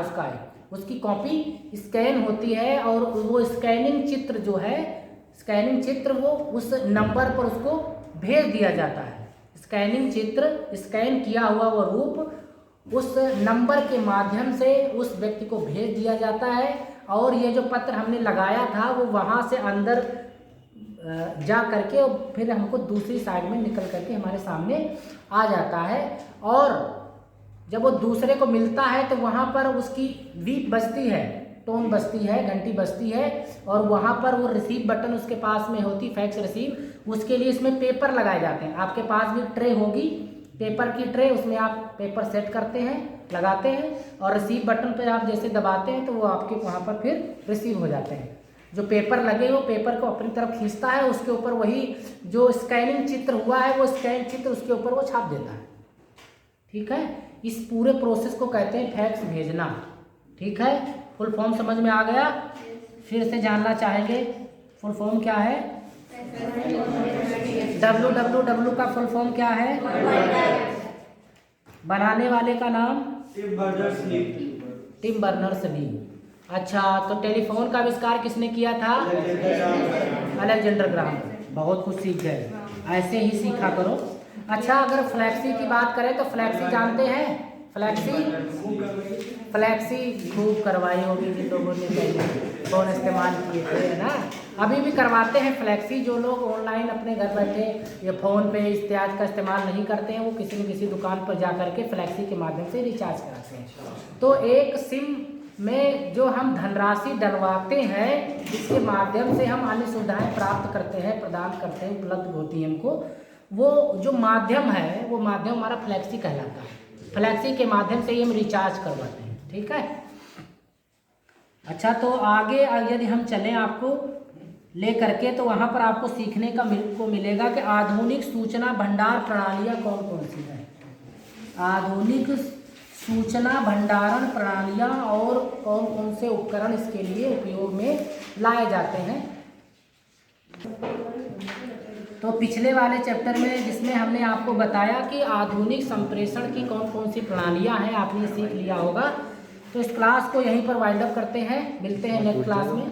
उसकी कॉपी स्कैन होती है और वो स्कैनिंग चित्र जो है, स्कैनिंग चित्र वो उस नंबर पर उसको भेज दिया जाता है। स्कैनिंग चित्र, स्कैन किया हुआ वो रूप उस नंबर के माध्यम से उस व्यक्ति को भेज दिया जाता है और ये जो पत्र हमने लगाया था वो वहाँ से अंदर जा करके और फिर हमको दूसरी साइड में निकल करके हमारे सामने आ जाता है। और जब वो दूसरे को मिलता है तो वहाँ पर उसकी बीप बजती है, टोन बजती है, घंटी बजती है और वहाँ पर वो रिसीव बटन उसके पास में होती, फैक्स रिसीव, उसके लिए इसमें पेपर लगाए जाते हैं। आपके पास भी ट्रे होगी, पेपर की ट्रे, उसमें आप पेपर सेट करते हैं, लगाते हैं और रिसीव बटन पर आप जैसे दबाते हैं तो वो आपके वहाँ पर फिर रिसीव हो जाते हैं। जो पेपर लगे वो पेपर को अपनी तरफ खींचता है, उसके ऊपर वही जो स्कैनिंग चित्र हुआ है वो स्कैन चित्र उसके ऊपर वो छाप देता है। ठीक है, इस पूरे प्रोसेस को कहते हैं फैक्स भेजना। ठीक है, फुल फॉर्म समझ में आ गया? फिर से जानना चाहेंगे फुल फॉर्म क्या है? www का फुल फॉर्म क्या है? बनाने वाले का नाम? Tim Berners-Lee. Tim Berners-Lee. अच्छा, तो टेलीफोन का आविष्कार किसने किया था? Alexander Graham. बहुत कुछ सीख गए, ऐसे ही सीखा करो। अच्छा, अगर फ्लैक्सी की बात करें तो फ्लैक्सी जानते हैं? फ्लैक्सी खूब करवाई होगी जिन लोगों ने पहले फ़ोन इस्तेमाल किए थे, है ना। अभी भी करवाते हैं फ्लैक्सी। जो लोग ऑनलाइन अपने घर बैठे ये फ़ोन पे इत्यादि का इस्तेमाल नहीं करते हैं, वो किसी न किसी दुकान पर जा कर के फ्लैक्सी के माध्यम से रिचार्ज कराते हैं। तो एक सिम में जो हम धनराशि डलवाते हैं, जिसके माध्यम से हम अन्य सुविधाएं प्राप्त करते हैं, प्रदान करते हैं, उपलब्ध होती हैं हमको, वो जो माध्यम है वो माध्यम हमारा फ्लैक्सी कहलाता है। फ्लैक्सी के माध्यम से ही हम रिचार्ज करवाते हैं। ठीक है। अच्छा, तो आगे यदि हम चलें आपको ले करके, तो वहाँ पर आपको सीखने को मिलेगा कि आधुनिक सूचना भंडार प्रणालियाँ कौन कौन सी हैं। आधुनिक सूचना भंडारण प्रणालियाँ और कौन कौन से उपकरण इसके लिए उपयोग में लाए जाते हैं। तो पिछले वाले चैप्टर में जिसमें हमने आपको बताया कि आधुनिक संप्रेषण की कौन कौन सी प्रणालियाँ हैं, आपने सीख लिया होगा। तो इस क्लास को यहीं पर वाइंड अप करते हैं, मिलते हैं नेक्स्ट क्लास में।